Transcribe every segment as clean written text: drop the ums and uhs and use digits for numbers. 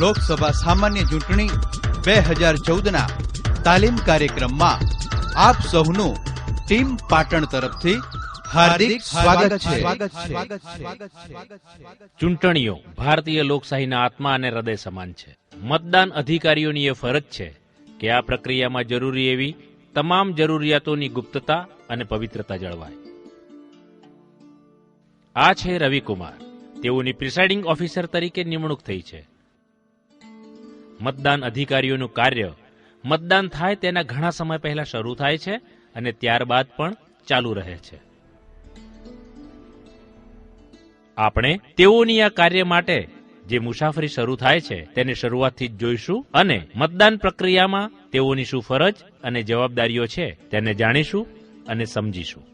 લોકસભા સામાન્ય ચૂંટણી 2014ના તાલીમ કાર્યક્રમમાં આપ સૌનું ટીમ પાટણ તરફથી હાર્દિક સ્વાગત છે। ચૂંટણીઓ ભારતીય લોકશાહીના આત્મા અને હૃદય સમાન છે। મતદાન અધિકારીઓની એ ફરજ છે કે આ પ્રક્રિયામાં જરૂરી એવી તમામ જરૂરિયાતોની ગુપ્તતા અને પવિત્રતા જળવાય। આ છે રવિકુમાર, તેઓની પ્રિસાઇડિંગ ઓફિસર તરીકે નિમણૂક થઈ છે। મતદાન અધિકારીઓનું કાર્ય મતદાન થાય તેના ઘણા સમય પહેલા શરૂ થાય છે અને ત્યારબાદ પણ ચાલુ રહે છે। આપણે તેઓની આ કાર્ય માટે જે મુસાફરી શરૂ થાય છે તેને શરૂઆતથી જ જોઈશું અને મતદાન પ્રક્રિયામાં તેઓની શું ફરજ અને જવાબદારીઓ છે તેને જાણીશું અને સમજીશું।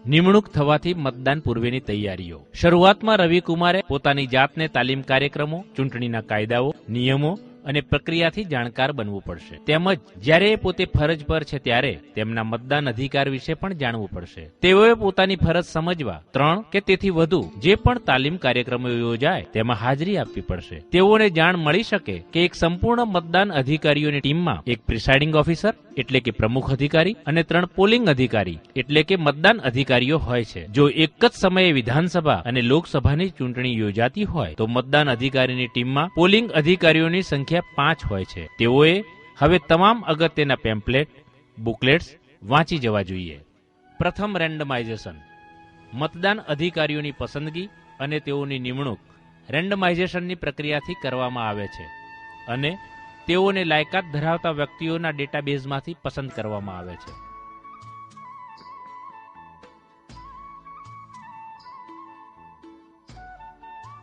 નિમણૂક થવાથી મતદાન પૂર્વેની તૈયારીઓ। શરૂઆતમાં રવિકુમારે પોતાની જાતને તાલીમ કાર્યક્રમો, ચૂંટણીના કાયદાઓ, નિયમો અને પ્રક્રિયાથી જાણકાર બનવું પડશે। તેમજ જ્યારે એ પોતે ફરજ પર છે ત્યારે તેમના મતદાન અધિકાર વિશે પણ જાણવું પડશે। તેઓએ પોતાની ફરજ સમજવા 3 કે તેથી વધુ જે પણ તાલીમ કાર્યક્રમો યોજાય તેમાં હાજરી આપવી પડશે। તેઓને જાણ મળી શકે કે એક સંપૂર્ણ મતદાન અધિકારીઓની ટીમમાં એક પ્રિસાઇડિંગ ઓફિસર એટલે કે પ્રમુખ અધિકારી અને 3 પોલિંગ અધિકારી એટલે કે મતદાન અધિકારીઓ હોય છે। જો એક જ સમયે વિધાનસભા અને લોકસભાની ચૂંટણી યોજાતી હોય તો મતદાન અધિકારીની ટીમમાં પોલિંગ અધિકારીઓની સંખ્યા 5 હોય છે। તેઓએ હવે તમામ અગત્યના પેમ્પલેટ, બુકલેટ્સ વાંચી જવા જોઈએ। પ્રથમ રેન્ડમાઇઝેશન। મતદાન અધિકારીઓની પસંદગી અને તેઓની નિમણૂક રેન્ડમાઇઝેશનની પ્રક્રિયાથી કરવામાં આવે છે અને તેઓને લાયકાત ધરાવતા વ્યક્તિઓના ડેટાબેઝમાંથી પસંદ કરવામાં આવે છે।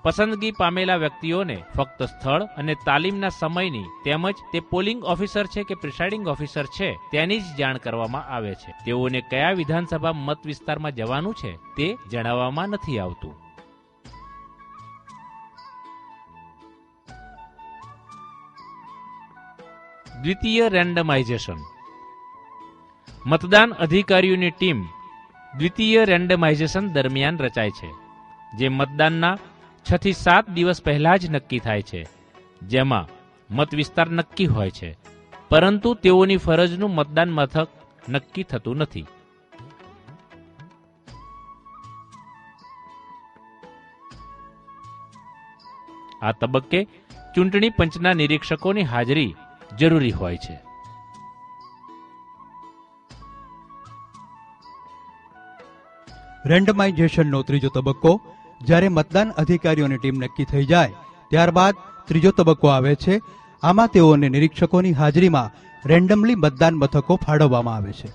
પસંદગી પામેલા વ્યક્તિઓને ફક્ત સ્થળ અને તાલીમના સમયની તેમજ તે પોલિંગ ઓફિસર છે કે પ્રિસાઇડિંગ ઓફિસર છે તેની જ જાણ કરવામાં આવે છે। તેઓને કયા વિધાનસભા મત વિસ્તારમાં જવાનું છે તે જણાવવામાં નથી આવતું। દ્વિતીય રેન્ડમાઇઝેશન। મતદાન અધિકારીઓની ટીમ દ્વિતીય રેન્ડમાઇઝેશન દરમિયાન રચાય છે, જે મતદાનના 6 થી 7 દિવસ પહેલા જ નક્કી થાય છે, જેમાં મત વિસ્તાર નક્કી હોય છે પરંતુ તેઓની ફરજનું મતદાન મથક નક્કી થતું નથી। આ તબક્કે ચૂંટણી પંચના નિરીક્ષકોની હાજરી જરૂરી હોય છે। રેન્ડમાઇઝેશનનો ત્રીજો તબક્કો। જ્યારે મતદાન અધિકારીઓની ટીમ નક્કી થઈ જાય ત્યારબાદ ત્રીજો તબક્કો આવે છે। આમાં તેઓને નિરીક્ષકોની હાજરીમાં રેન્ડમલી મતદાન મથકો ફાળવવામાં આવે છે।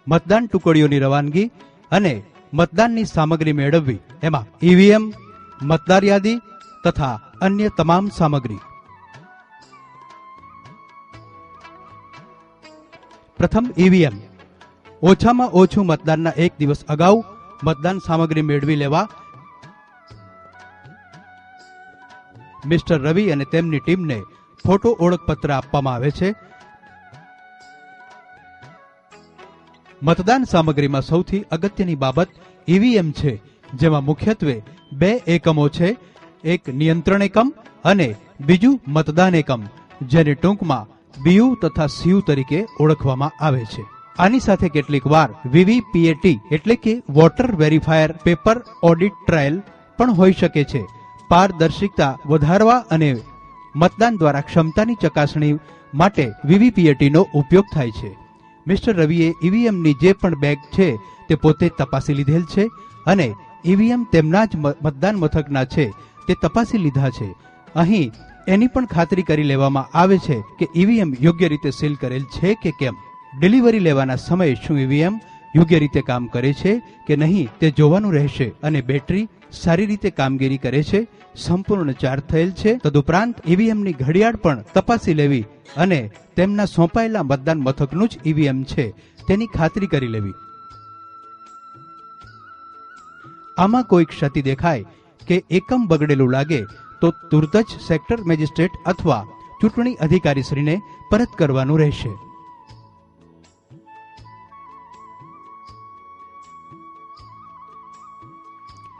મતદાન ટુકડીઓની રવાનગી અને મતદાનની સામગ્રી મેળવવી, એમાં ઈવીએમ, મતદાર યાદી તથા અન્ય તમામ સામગ્રી। પ્રથમ ઈવીએમ। ઓછામાં ઓછું મતદાનના 1 દિવસ અગાઉ મતદાન સામગ્રી મેળવી લેવા મિસ્ટર રવિ અને તેમની ટીમને ફોટો ઓળખપત્ર આપવામાં આવે છે। મતદાન સામગ્રીમાં સૌથી અગત્યની બાબત ઈવીએમ છે, જેમાં મુખ્યત્વે 2 એકમો છે, એક નિયંત્રણ એકમ અને બીજું મતદાન એકમ, જેને ટૂંકમાં બીયુ તથા સીયુ તરીકે ઓળખવામાં આવે છે। આની સાથે કેટલીક વાર વીવીપીએટી એટલે કે વોટર વેરીફાયર પેપર ઓડિટ ટ્રાયલ પણ હોઈ શકે છે। પારદર્શિકતા વધારવા અને મતદાન દ્વારા ક્ષમતાની ચકાસણી માટે વીવીપીએટીનો ઉપયોગ થાય છે। મિસ્ટર રવિએ ઈવીએમની જે પણ બેગ છે તે પોતે તપાસી લીધેલ છે અને ઈવીએમ તેમના જ મતદાન મથકના છે તે તપાસી લીધા છે। અહીં એની પણ ખાતરી કરી લેવામાં આવે છે કે ઈવીએમ યોગ્ય રીતે સીલ કરેલ છે કે કેમ। ડિલિવરી લેવાના સમયે શું ઈવીએમ યોગ્ય રીતે કામ કરે છે કે નહીં તે જોવાનું રહેશે અને બેટરી સારી રીતે કામગીરી કરે છે, સંપૂર્ણ ચાર્જ થયેલ છે। તદુપરાંત ઈવીએમની ઘડિયાળ પણ તપાસી લેવી અને તેમના સોંપાયેલા મતદાન મથકનું જ ઈવીએમ છે તેની ખાતરી કરી લેવી। આમાં કોઈ ક્ષતિ દેખાય કે એકમ બગડેલું લાગે તો તુરત જ સેક્ટર મેજિસ્ટ્રેટ અથવા ચૂંટણી અધિકારીશ્રીને પરત કરવાનું રહેશે.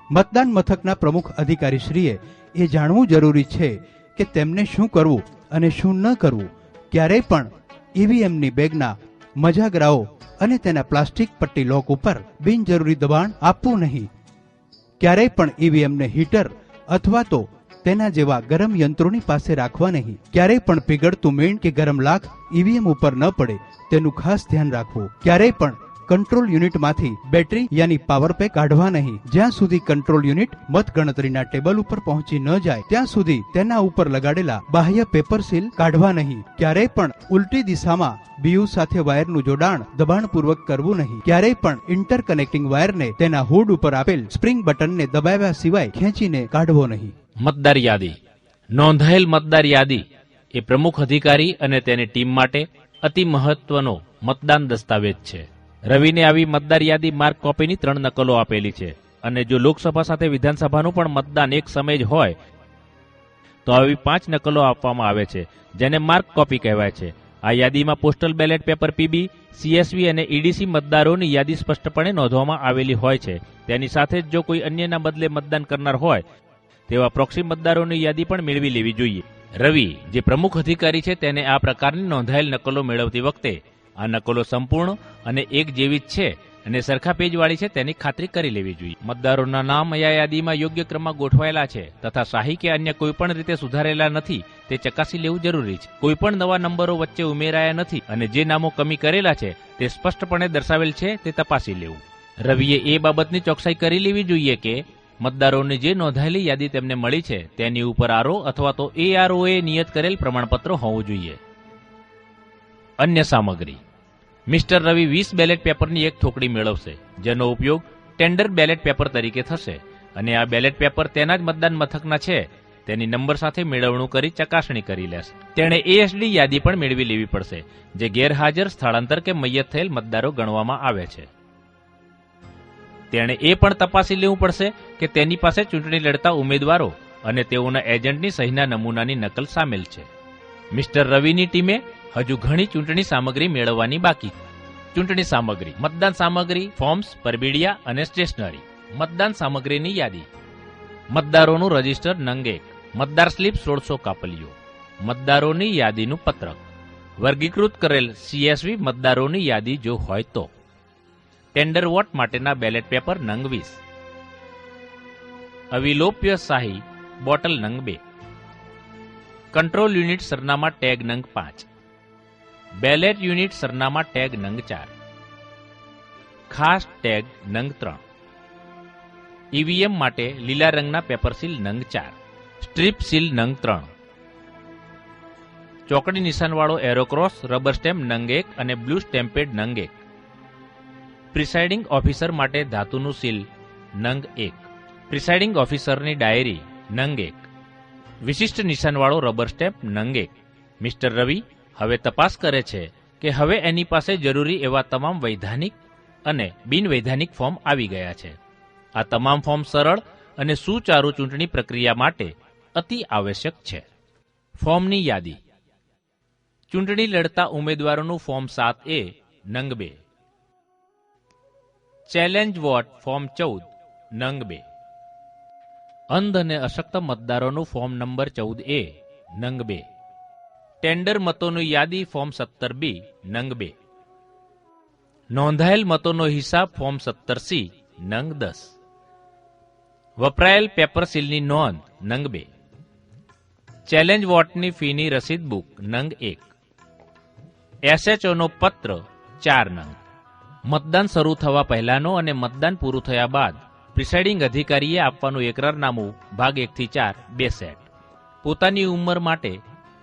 મતદાન મથકના પ્રમુખ અધિકારીશ્રીએ એ જાણવું જરૂરી છે કે તેમને શું કરવું અને શું ન કરવું. ક્યારેય પણ ઈવીએમની બેગના મજાગરાઓ અને તેના પ્લાસ્ટિક પટ્ટી લોક ઉપર બિનજરૂરી દબાણ આપવું નહીં. ક્યારેય પણ ઈવીએમને હીટર અથવા તો તેના જેવા ગરમ યંત્રોની પાસે રાખવા નહીં. ક્યારેય પણ પીગળતું મીણ કે ગરમ લાખ ઈવીએમ ઉપર ન પડે તેનું ખાસ ધ્યાન રાખવું. ક્યારેય પણ કંટ્રોલ યુનિટમાંથી બેટરી યાની પાવર પેક કાઢવા નહીં. જ્યાં સુધી કંટ્રોલ યુનિટ મત ગણતરીના ટેબલ ઉપર પહોંચી ન જાય ત્યાં સુધી તેના ઉપર લગાડેલા બાહ્ય પેપર સીલ કાઢવા નહીં. ક્યારેય પણ ઉલટી દિશામાં બીયુ સાથે વાયરનું જોડાણ દબાણપૂર્વક કરવું નહીં. ક્યારેય પણ ઇન્ટરકનેક્ટિંગ વાયરને તેના હુડ ઉપર આપેલ સ્પ્રિંગ બટનને દબાવ્યા સિવાય ખેંચીને કાઢવો નહીં. મતદાર યાદી. નોંધાયેલ મતદાર યાદી એ પ્રમુખ અધિકારી અને તેની ટીમ માટે અતિ મહત્વનો મતદાન દસ્તાવેજ છે. રવિને આવી મતદાર યાદી માર્ક કોપીની 3 નકલો આપેલી છે અને જો લોકસભા સાથે વિધાનસભાનું પણ મતદાન એક સમયે જ હોય તો આવી 5 નકલો આપવામાં આવે છે, જેને માર્ક કોપી કહેવાય છે. આ યાદીમાં postal ballot paper PB, CSV અને ઈડીસી મતદારોની યાદી સ્પષ્ટપણે નોંધવામાં આવેલી હોય છે. તેની સાથે જ જો કોઈ અન્યના બદલે મતદાન કરનાર હોય તેવા પ્રોક્સી મતદારોની યાદી પણ મેળવી લેવી જોઈએ. રવિ, જે પ્રમુખ અધિકારી છે, તેને આ પ્રકારની નોંધાયેલ નકલો મેળવતી વખતે આ નકલો સંપૂર્ણ અને એક જેવી જ છે અને સરખા પેજવાળી છે તેની ખાતરી કરી લેવી જોઈએ. મતદારોના નામ આ યાદીમાં યોગ્ય ક્રમમાં ગોઠવાયેલા છે તથા શાહી કે અન્ય કોઈપણ રીતે સુધારેલા નથી તે ચકાસી લેવું જરૂરી છે. કોઈપણ નવા નંબરો વચ્ચે ઉમેરાયા નથી અને જે નામો કમી કરેલા છે તે સ્પષ્ટપણે દર્શાવેલ છે તે તપાસી લેવું. રવિએ એ બાબતની ચોકસાઈ કરી લેવી જોઈએ કે મતદારોની જે નોંધાયેલી યાદી તેમને મળી છે તેની ઉપર આરઓ અથવા તો એઆરઓએ નિયત કરેલ પ્રમાણપત્ર હોવું જોઈએ. અન્ય સામગ્રી. મિસ્ટર રવિ 20 બેલેટ પેપરની એક થોકડી મેળવશે, જેનો ઉપયોગ ટેન્ડર બેલેટ પેપર તરીકે થશે અને આ બેલેટ પેપર તેના જ મતદાન મથકના છે તેની નંબર સાથે મેળવણું કરી ચકાસણી કરી લેશે. તેણે એએસડી યાદી પણ મેળવી લેવી પડશે, જે ગેરહાજર, સ્થળાંતર કે મૈયત થયેલ મતદારો ગણવામાં આવે છે. તેણે એ પણ તપાસી લેવું પડશે કે તેની પાસે ચૂંટણી લડતા ઉમેદવારો અને તેઓના એજન્ટની સહીના નમૂનાની નકલ સામેલ છે. મિસ્ટર રવિની ટીમે હજુ ઘણી ચૂંટણી સામગ્રી મેળવવાની બાકી. ચૂંટણી સામગ્રી. મતદાન સામગ્રી, ફોર્મ્સ, પરબીડિયા અને સ્ટેશનરી. મતદાન સામગ્રીની યાદી. મતદારોનું રજીસ્ટર નંગ 1, મતદાર સ્લીપ 1600 કાપલીઓ, મતદારોની યાદીનું પત્રક, વર્ગીકૃત કરેલ સીએસવી મતદારોની યાદી જો હોય તો, ટેન્ડર વોટ માટેના બેલેટ પેપર નંગ 20, અવિલોપ્ય શાહી બોટલ નંગ 2, કંટ્રોલ યુનિટ સરનામા ટેગ નંગ 5, બેલેટ યુનિટ સરનામા ટેગ નંગ 4, ખાસ ટેગ નંગ 3, ઈવીએમ માટે લીલા રંગના પેપર સીલ નંગ 4, સ્ટ્રીપ સીલ નંગ 3, ચોકડી નિશાનવાળો એરોક્રોસ રબર સ્ટેમ્પ નંગ 1 અને બ્લુ સ્ટેમ્પેડ નંગ 1, પ્રિસાઇડિંગ ઓફિસર માટે ધાતુનું સીલ નંગ 1, પ્રિસાઇડિંગ ઓફિસરની ડાયરી નંગ 1, વિશિષ્ટ નિશાનવાળો રબર સ્ટેમ્પ નંગ 1. મિસ્ટર રવિ હવે તપાસ કરે છે કે હવે એની પાસે જરૂરી એવા તમામ વૈધાનિક અને બિનવૈધાનિક ફોર્મ આવી ગયા છે. આ તમામ ફોર્મ સરળ અને સુચારુ ચૂંટણી પ્રક્રિયા માટે અતિ આવશ્યક છે. ફોર્મની યાદી. ચૂંટણી લડતા ઉમેદવારોનું ફોર્મ 7A નંગ 2, ચેલેન્જ વોટ ફોર્મ 14 નંગ 2, અંધ અને અશક્ત મતદારોનું ફોર્મ નંબર 14A નંગ 2, ટેન્ડર મતોની યાદી ફોર્મ 17B નંગ 2, નોંધાયેલ મતોનો હિસાબ ફોર્મ 17C નંગ 10, વપરાયેલ પેપર સીલની નોંધ નંગ 2, ચેલેન્જ વોટની ફીની રસીદ બુક નંગ 1, એસએચઓનો પત્ર 4 નંગ. મતદાન શરૂ થવા પહેલાનો અને મતદાન પૂરું થયા બાદ પ્રિસાઇડિંગ અધિકારીએ આપવાનું એકરારનામું ભાગ 1 થી 4 2 સેટ. પોતાની ઉંમર માટે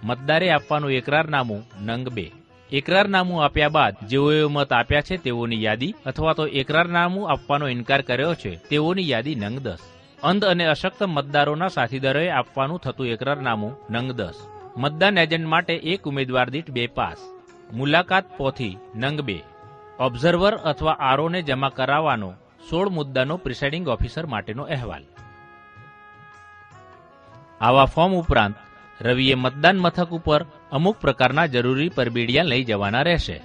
મતદારે આપવાનું એકરારનામું નંગ 2. એકરારનામું આપ્યા બાદ જેઓએ મત આપ્યા છે તેઓની યાદી અથવા તો એકરારનામું આપવાનો ઇનકાર કર્યો છે તેઓની યાદી નંગ 10. અંધ અને અશક્ત મતદારોના સાથીદારોએ આપવાનું થતું એકરારનામું નંગ 10. મતદાન એજન્ટ માટે એક ઉમેદવાર દીઠ 2 પાસ. મુલાકાત પોથી નંગ 2. ઓબ્ઝર્વર અથવા આરઓને જમા કરાવવાનો 16 મુદ્દાનો પ્રિસાઇડિંગ ઓફિસર માટેનો અહેવાલ. આવા ફોર્મ ઉપરાંત રવિએ મતદાન મથક ઉપર અમુક પ્રકારના જરૂરી પરબીડિયા લઈ જવાના રહેશે.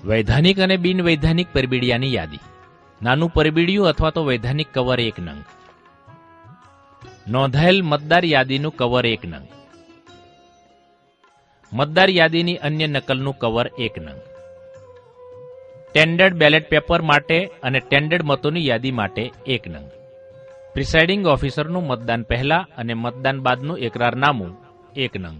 વૈધાનિક અને બિનવૈધાનિક પરબીડિયાની યાદી. નાનું પરબીડિયું અથવા તો વૈધાનિક કવર 1 નંગ. નોંધાયેલ મતદાર યાદીનું કવર 1 નંગ. મતદાર યાદીની અન્ય નકલનું કવર 1 નંગ. ટેન્ડર્ડ બેલેટ પેપર માટે અને ટેન્ડર્ડ મતોની યાદી માટે 1 નંગ. પ્રિસાઇડિંગ ઓફિસરનું મતદાન પહેલા અને મતદાન બાદનું એકરારનામું 1 નંગ.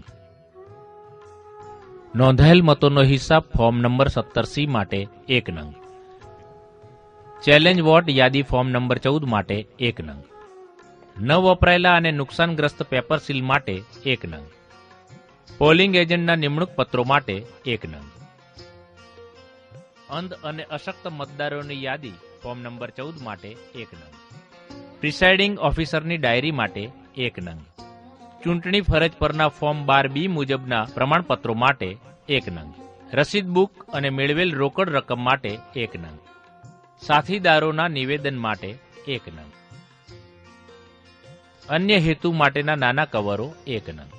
નોંધાયેલ મતોનો હિસાબ ફોર્મ નંબર 17C માટે 1 નંગ. ચેલેન્જ વોટ યાદી ફોર્મ નંબર 14 માટે 1 નંગ. ન વપરાયેલા અને નુકસાનગ્રસ્ત પેપર સીલ માટે 1 નંગ. પોલિંગ એજન્ટના નિમણૂક પત્રો માટે 1 નંગ. અંધ અને અશક્ત મતદારોની યાદી ફોર્મ નંબર 14 માટે 1 નંગ. પ્રિસાઇડિંગ ઓફિસરની ડાયરી માટે 1 નંગ. ચૂંટણી ફરજ પરના ફોર્મ 12B મુજબના પ્રમાણપત્રો માટે 1 નંગ. રસીદ બુક અને મેળવેલ રોકડ રકમ માટે 1 નંગ. સાથીદારોના નિવેદન માટે 1 નંગ. અન્ય હેતુ માટેના નાના કવરો 1 નંગ.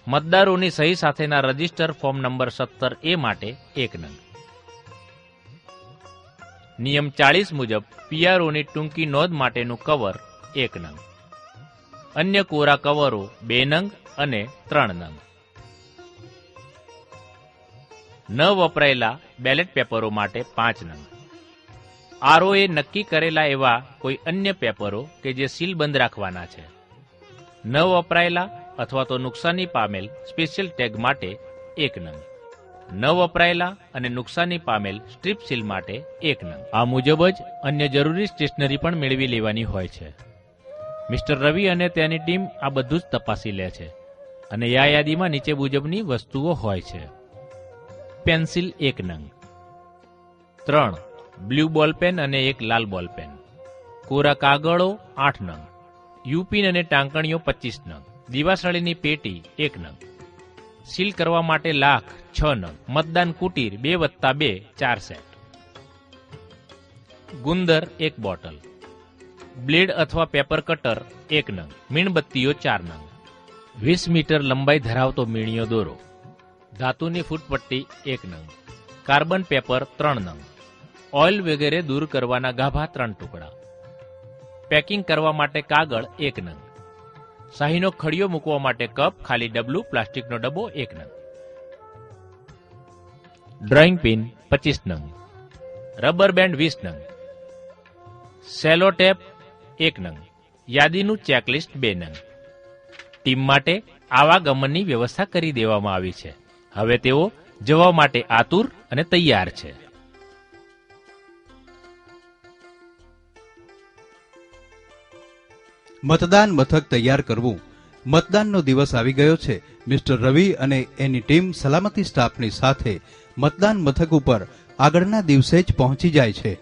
મતદારોની સહી સાથેના રજીસ્ટર ફોર્મ નંબર 17A માટે 1 નંગ. નિયમ 40 મુજબ પીઆરઓની ટૂંકી નોંધ માટેનું કવર 1 નંગ. અન્ય કોરા કવરો 2 નંગ અને 3 નંગ. ન વપરાયેલા બેલેટ પેપરો માટે 5 નંગ. આરઓએ નક્કી કરેલા એવા કોઈ અન્ય પેપરો કે જે સીલ બંધ રાખવાના છે. ન વપરાયેલા અથવા તો નુકસાની પામેલ સ્પેશિયલ ટેગ માટે 1 નંગ. ન વપરાયેલા અને નુકસાની પામેલ સ્ટ્રીપ સીલ માટે 1 નંગ. આ મુજબ જ અન્ય જરૂરી સ્ટેશનરી પણ મેળવી લેવાની હોય છે. મિસ્ટર રવિ અને તેની ટીમ આ બધું જ તપાસી લે છે અને આ યાદીમાં નીચે મુજબની વસ્તુઓ હોય છે. પેન્સિલ 1 નંગ. 3 બ્લુ બોલપેન અને 1 લાલ બોલપેન. કોરા કાગળો 8 નંગ. યુપીન અને ટાંકણીઓ 25 નંગ. દીવાસળીની પેટી 1 નંગ. સીલ કરવા માટે લાખ 6 નંગ. મતદાન કુટીર 2+2 4 સેટ. ગુંદર 1 બોટલ. બ્લેડ અથવા પેપર કટર 1 નંગ. મીણબત્તીઓ 4 નંગ. 20 મીટર લંબાઈ ધરાવતો મીણિયો દોરો. ધાતુની ફૂટપટ્ટી 1 નંગ. કાર્બન પેપર 3 નંગ. ઓઇલ વગેરે દૂર કરવાના ગાભા 3 ટુકડા. પેકિંગ કરવા માટે કાગળ 1 નંગ. શાહીનો ખડિયો મૂકવા માટે કપ, ખાલી ડબલું, પ્લાસ્ટિકનો ડબ્બો 1 નંગ. ડ્રોઈંગ પિન 25 નંગ. રબર બેન્ડ 20 નંગ. સેલો ટેપ 1 નંગ. યાદીનું ચેકલિસ્ટ 2 નંગ. ટીમ માટે આવાગમનની વ્યવસ્થા કરી દેવામાં આવી છે. હવે તેઓ જવા માટે આતુર અને તૈયાર છે. મતદાન મથક તૈયાર કરવું. મતદાનનો દિવસ આવી ગયો છે. મિસ્ટર રવિ અને એની ટીમ સલામતી સ્ટાફની સાથે મતદાન મથક ઉપર આગળના દિવસે જ પહોંચી જાય છે.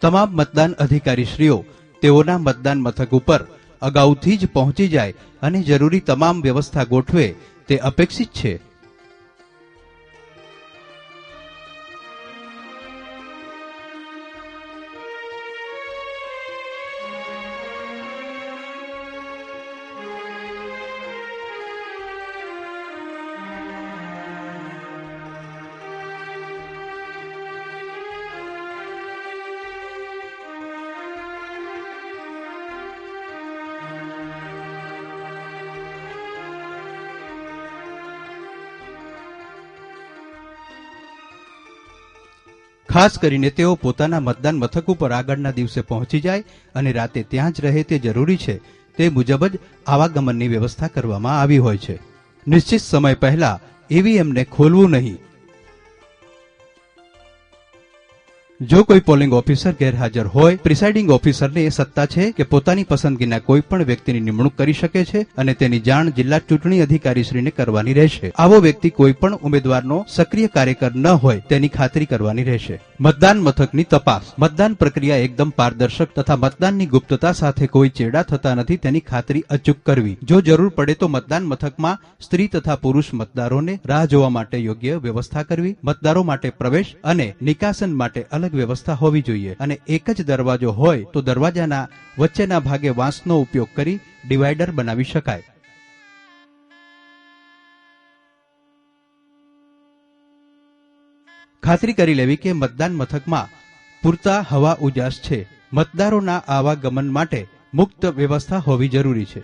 તમામ મતદાન અધિકારીશ્રીઓ તેઓના મતદાન મથક ઉપર અગાઉથી જ પહોંચી જાય અને જરૂરી તમામ વ્યવસ્થા ગોઠવે તે અપેક્ષિત છે. ખાસ કરીને તેઓ પોતાના મતદાન મથક ઉપર આગળના દિવસે પહોંચી જાય અને રાતે ત્યાં જ રહે તે જરૂરી છે. તે મુજબ જ આવાગમનની વ્યવસ્થા કરવામાં આવી હોય છે. નિશ્ચિત સમય પહેલા ઈવીએમને ખોલવું નહીં. જો કોઈ પોલિંગ ઓફિસર ગેરહાજર હોય, પ્રિસાઇડિંગ ઓફિસરને એ સત્તા છે કે પોતાની પસંદગીના કોઈ પણ વ્યક્તિની નિમણૂક કરી શકે છે અને તેની જાણ જિલ્લા ચૂંટણી અધિકારીશ્રીને કરવાની રહેશે. આવો વ્યક્તિ કોઈ પણ ઉમેદવારનો સક્રિય કાર્યકર ન હોય તેની ખાતરી કરવાની રહેશે. મતદાન મથકની તપાસ. મતદાન પ્રક્રિયા એકદમ પારદર્શક તથા મતદાનની ગુપ્તતા સાથે કોઈ ચેડા થતા નથી તેની ખાતરી અચૂક કરવી. જો જરૂર પડે તો મતદાન મથકમાં સ્ત્રી તથા પુરુષ મતદારોને રાહ જોવા માટે યોગ્ય વ્યવસ્થા કરવી. મતદારો માટે પ્રવેશ અને નિકાસન માટે અલગ વ્યવસ્થા હોવી જોઈએ અને એક જ દરવાજો હોય તો દરવાજાના વચ્ચેના ભાગે વાંસનો ઉપયોગ કરી ડિવાઈડર બનાવી શકાય. ખાતરી કરી લેવી કે મતદાન મથકમાં પૂરતા હવા ઉજાસ છે. મતદારોના આવાગમન માટે મુક્ત વ્યવસ્થા હોવી જરૂરી છે.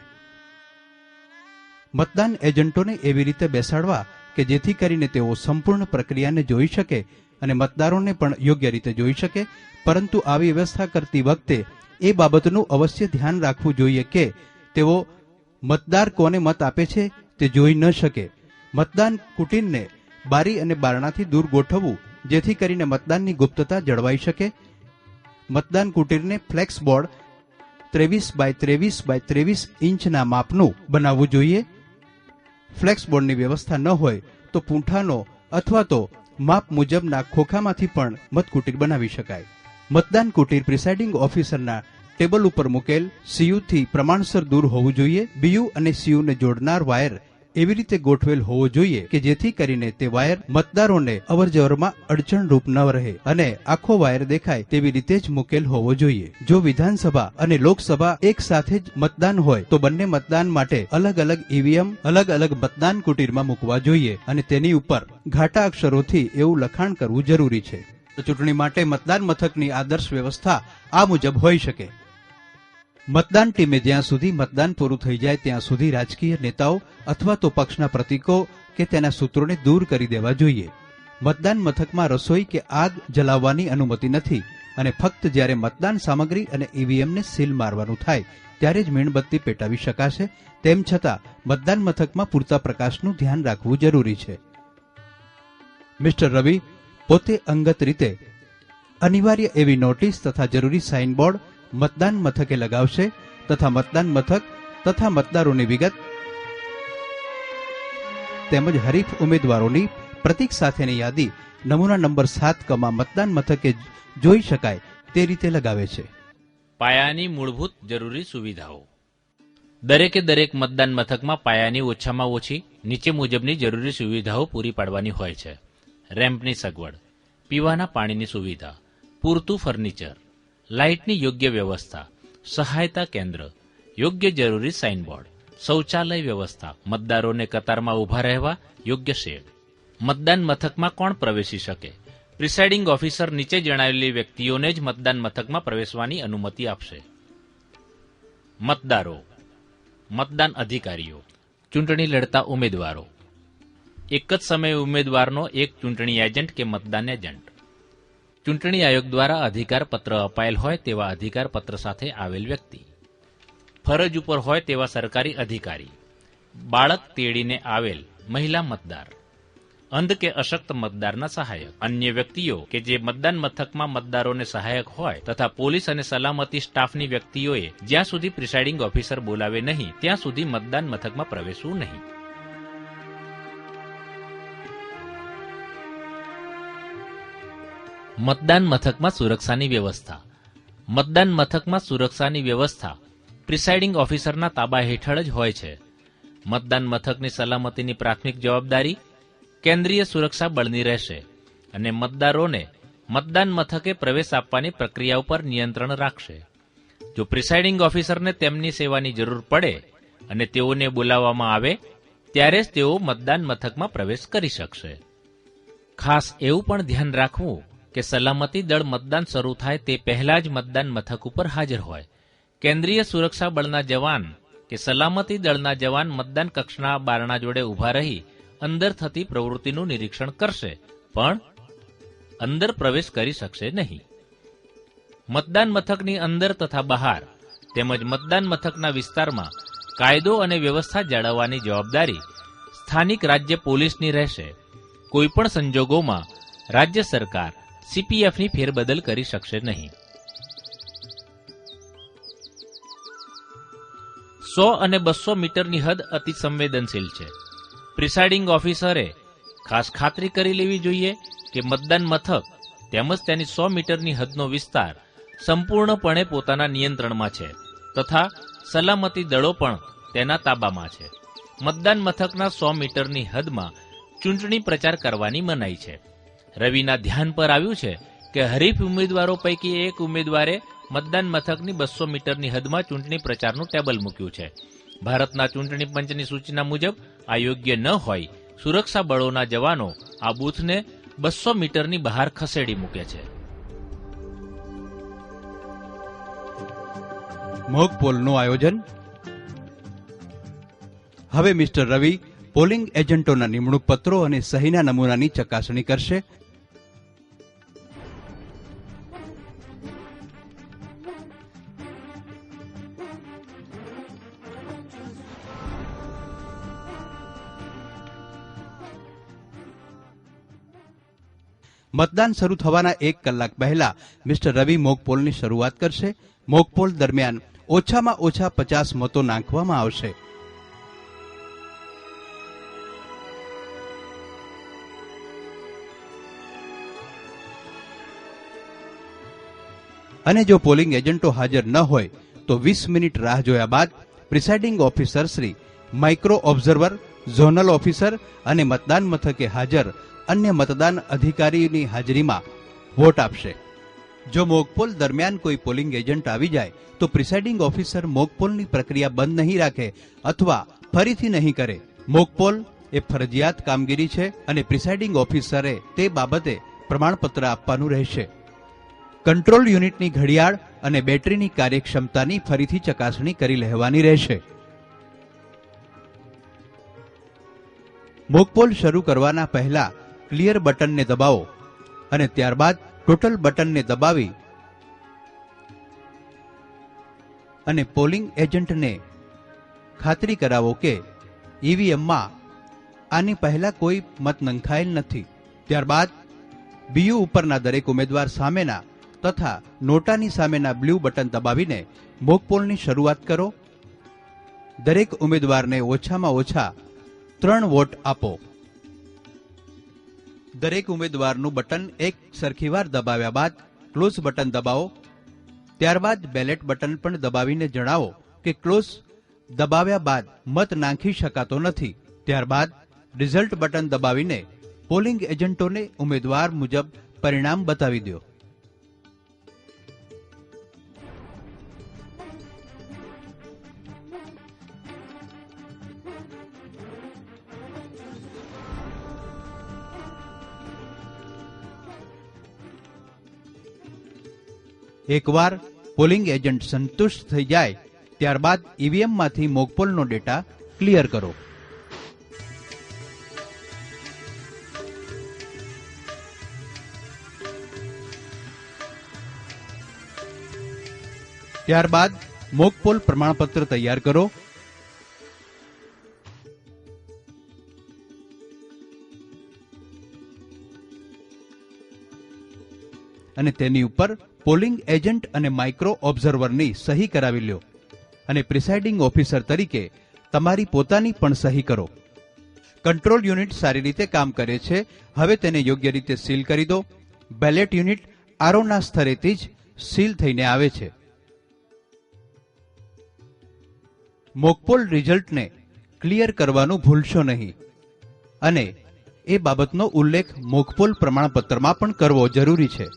મતદાન એજન્ટોને એવી રીતે બેસાડવા કે જેથી કરીને તેઓ સંપૂર્ણ પ્રક્રિયાને જોઈ શકે અને મતદારોને પણ યોગ્ય રીતે જોઈ શકે, પરંતુ આવી વ્યવસ્થા કરતી વખતે એ બાબતનું અવશ્ય ધ્યાન રાખવું જોઈએ કે તેઓ મતદાર કોને મત આપે છે તે જોઈ ન શકે. મતદાન કુટીરને બારી અને બારણાથી દૂર ગોઠવવું જેથી કરીને મતદાનની ગુપ્તતા જળવાઈ શકે. મતદાન કુટીરને ફ્લેક્સ બોર્ડ 23x23x23 ઇંચના માપનું બનાવવું જોઈએ. ફ્લેક્સ બોર્ડની વ્યવસ્થા ન હોય તો પૂંઠાનો અથવા તો માપ મુજબના ખોખામાંથી પણ મતકુટીર બનાવી શકાય. મતદાન કુટીર પ્રિસાઇડિંગ ઓફિસરના ટેબલ ઉપર મૂકેલ સીયુથી પ્રમાણસર દૂર હોવું જોઈએ. બીયુ અને સીયુને જોડનાર વાયર એવી રીતે ગોઠવેલ હોવો જોઈએ કે જેથી કરીને તે વાયર મતદારોને અવરજવરમાં અડચણરૂપ ન રહે અને આખો વાયર દેખાય તેવી રીતે જ મૂકેલ હોવો જોઈએ. જો વિધાનસભા અને લોકસભા એક સાથે જ મતદાન હોય તો બંને મતદાન માટે અલગ અલગ ઈવીએમ અલગ અલગ મતદાન કુટીરમાં મૂકવા જોઈએ અને તેની ઉપર ઘાટા અક્ષરોથી એવું લખાણ કરવું જરૂરી છે. તો ચૂંટણી માટે મતદાન મથકની આદર્શ વ્યવસ્થા આ મુજબ હોઈ શકે. મતદાન ટીમે જ્યાં સુધી મતદાન પૂરું થઈ જાય ત્યાં સુધી રાજકીય નેતાઓ અથવા તો પક્ષના પ્રતીકો કે તેના સૂત્રોને દૂર કરી દેવા જોઈએ. મતદાન મથકમાં રસોઈ કે આગ જલાવવાની અનુમતિ નથી અને ફક્ત જ્યારે મતદાન સામગ્રી અને ઈવીએમને સીલ મારવાનું થાય ત્યારે જ મીણબત્તી પેટાવી શકાશે. તેમ છતાં મતદાન મથકમાં પૂરતા પ્રકાશનું ધ્યાન રાખવું જરૂરી છે. મિસ્ટર રવિ પોતે અંગત રીતે અનિવાર્ય એવી નોટિસ તથા જરૂરી સાઇનબોર્ડ મતદાન મથકે લગાવશે તથા મતદાન મથક તથા મતદારોની વિગત તેમજ હરીફ ઉમેદવારોની પ્રતીક સાથેની યાદી નમૂના નંબર 7 મતદાન મથકે જોઈ શકાય તે રીતે લગાવે છે. પાયાની મૂળભૂત જરૂરી સુવિધાઓ. દરેકે દરેક મતદાન મથકમાં પાયાની ઓછામાં ઓછી નીચે મુજબની જરૂરી સુવિધાઓ પૂરી પાડવાની હોય છે. રેમ્પની સગવડ, પીવાના પાણીની સુવિધા, પૂરતું ફર્નિચર, લાઇટની યોગ્ય વ્યવસ્થા, સહાયતા કેન્દ્ર, યોગ્ય જરૂરી સાઇનબોર્ડ, શૌચાલય વ્યવસ્થા, મતદારોને કતારમાં ઊભા રહેવા યોગ્ય શેડ. મતદાન મથકમાં કોણ પ્રવેશી શકે? પ્રિસાઇડિંગ ઓફિસર નીચે જણાવેલી વ્યક્તિઓને જ મતદાન મથકમાં પ્રવેશવાની અનુમતિ આપશે. મતદારો, મતદાન અધિકારીઓ, ચૂંટણી લડતા ઉમેદવારો. એક જ સમયે ઉમેદવારનો એક ચૂંટણી એજન્ટ કે મતદાન એજન્ટ. ચૂંટણી આયોગ દ્વારા અધિકાર પત્ર અપાયેલ હોય તેવા અધિકાર પત્ર સાથે આવેલ વ્યક્તિ. ફરજ ઉપર હોય તેવા સરકારી અધિકારી. બાળક તેડીને આવેલ મહિલા મતદાર. અંધ કે અશક્ત મતદારના સહાયક. અન્ય વ્યક્તિઓ કે જે મતદાન મથકમાં મતદારોને સહાયક હોય તથા પોલીસ અને સલામતી સ્ટાફની વ્યક્તિઓએ જ્યાં સુધી પ્રિસાઇડિંગ ઓફિસર બોલાવે નહીં ત્યાં સુધી મતદાન મથકમાં પ્રવેશવું નહીં. મતદાન મથકમાં સુરક્ષાની વ્યવસ્થા. મતદાન મથકમાં સુરક્ષાની વ્યવસ્થા પ્રિસાઇડિંગ ઓફિસરના તાબા હેઠળ જ હોય છે. મતદાન મથકની સલામતીની પ્રાથમિક જવાબદારી કેન્દ્રીય સુરક્ષા બળની રહેશે અને મતદારોને મતદાન મથકે પ્રવેશ આપવાની પ્રક્રિયા ઉપર નિયંત્રણ રાખશે. જો પ્રિસાઇડિંગ ઓફિસરને તેમની સેવાની જરૂર પડે અને તેઓને બોલાવવામાં આવે ત્યારે જ તેઓ મતદાન મથકમાં પ્રવેશ કરી શકશે. ખાસ એવું પણ ધ્યાન રાખવું કે સલામતી દળ મતદાન શરૂ થાય તે પહેલા જ મતદાન મથક ઉપર હાજર હોય. કેન્દ્રીય સુરક્ષા બળના જવાન કે સલામતી દળના જવાન મતદાન કક્ષના બારણા જોડે ઊભા રહી અંદર થતી પ્રવૃત્તિનું નિરીક્ષણ કરશે પણ અંદર પ્રવેશ કરી શકશે નહીં. મતદાન મથકની અંદર તથા બહાર તેમજ મતદાન મથકના વિસ્તારમાં કાયદો અને વ્યવસ્થા જાળવવાની જવાબદારી સ્થાનિક રાજ્ય પોલીસની રહેશે. કોઈપણ સંજોગોમાં રાજ્ય સરકાર સીપીએફની ફેરબદલ કરી શકશે નહીં. 100 અને 200 મીટરની હદ અતિ સંવેદનશીલ છે. પ્રિસાઇડિંગ ઓફિસરે ખાસ ખાતરી કરી લેવી જોઈએ કે મતદાન મથક તેમજ તેની 100 મીટરની હદનો વિસ્તાર સંપૂર્ણપણે પોતાના નિયંત્રણમાં છે તથા સલામતી દળો પણ તેના તાબામાં છે. મતદાન મથકના 100 મીટરની હદમાં ચૂંટણી પ્રચાર કરવાની મનાઈ છે. રવિના ધ્યાન પર આવ્યું છે કે હરીફ ઉમેદવારો પૈકી એક ઉમેદવારે મતદાન મથકની 200 મીટરની હદમાં ચૂંટણી પ્રચારનું ટેબલ મૂક્યું છે. ભારતના ચૂંટણી પંચની સૂચના મુજબ આ યોગ્ય ન હોય સુરક્ષા બળોના જવાનો આ બૂથને 200 મીટરની બહાર ખસેડી મૂકે છે. મોક પોલનું આયોજન. હવે મિસ્ટર રવિ પોલિંગ એજન્ટોના નિમણૂક પત્રો અને સહીના નમૂનાની ચકાસણી કરશે. મતદાન શરૂ થવાના 1 કલાક પહેલા મિસ્ટર રવિ મોકપોલની શરૂઆત કરશે. મોકપોલ દરમિયાન ઓછામાં ઓછા 50 મતો નાખવામાં આવશે. અને જો પોલિંગ એજન્ટો હાજર ન હોય તો 20 મિનિટ રાહ જોયા બાદ presiding officer Shri micro observer, zonal officer અને મતદાન મથકે હાજર અન્ય મતદાન અધિકારીની હાજરીમાં વોટ આપશે. જો મોકપોલ દરમિયાન કોઈ પોલિંગ એજન્ટ આવી જાય તો પ્રિસાઇડિંગ ઓફિસર મોકપોલની પ્રક્રિયા બંધ નહીં રાખે અથવા ફરીથી નહીં કરે. મોકપોલ એ ફરજિયાત કામગીરી છે અને પ્રિસાઇડિંગ ઓફિસરે તે બાબતે પ્રમાણપત્ર આપવાનું રહેશે. કંટ્રોલ યુનિટની ઘડિયાળ અને બેટરીની કાર્યક્ષમતાની ફરીથી ચકાસણી કરી લેવાની રહેશે. મોકપોલ શરૂ કરવાના પહેલા ક્લિયર બટનને દબાવો અને ત્યારબાદ ટોટલ બટનને દબાવી અને પોલિંગ એજન્ટને ખાતરી કરાવો કે ઈવીએમમાં આની પહેલા કોઈ મત નંખાયેલ નથી. ત્યારબાદ બીયુ ઉપરના દરેક ઉમેદવાર સામેના તથા નોટાની સામેના બ્લુ બટન દબાવીને મોકપોલની શરૂઆત કરો. દરેક ઉમેદવારને ઓછામાં ઓછા 3 વોટ આપો. દરેક ઉમેદવારનું બટન એક સરખી વાર દબાવ્યા બાદ ક્લોઝ બટન દબાવો. ત્યારબાદ બેલેટ બટન પણ દબાવીને જણાવો કે ક્લોઝ દબાવ્યા બાદ મત નાખી શકાતો નથી. ત્યારબાદ રિઝલ્ટ બટન દબાવીને પોલિંગ એજન્ટોને ઉમેદવાર મુજબ પરિણામ બતાવી દો. એકવાર પોલિંગ એજન્ટ સંતુષ્ટ થઈ જાય ત્યારબાદ ઈવીએમમાંથી મોકપોલનો ડેટા ક્લિયર કરો. ત્યારબાદ મોકપોલ પ્રમાણપત્ર તૈયાર કરો. અને તેની ઉપર પોલિંગ એજન્ટ અને માઇક્રો ઓબ્ઝર્વરની સહી કરાવી લ્યો અને પ્રિસાઇડિંગ ઓફિસર તરીકે તમારી પોતાની પણ સહી કરો. કંટ્રોલ યુનિટ સારી રીતે કામ કરે છે. હવે તેને યોગ્ય રીતે સીલ કરી દો. બેલેટ યુનિટ આરઓના સ્તરેથી જ સીલ થઈને આવે છે. મોકપોલ રિઝલ્ટને ક્લિયર કરવાનું ભૂલશો નહીં અને એ બાબતનો ઉલ્લેખ મોકપોલ પ્રમાણપત્રમાં પણ કરવો જરૂરી છે.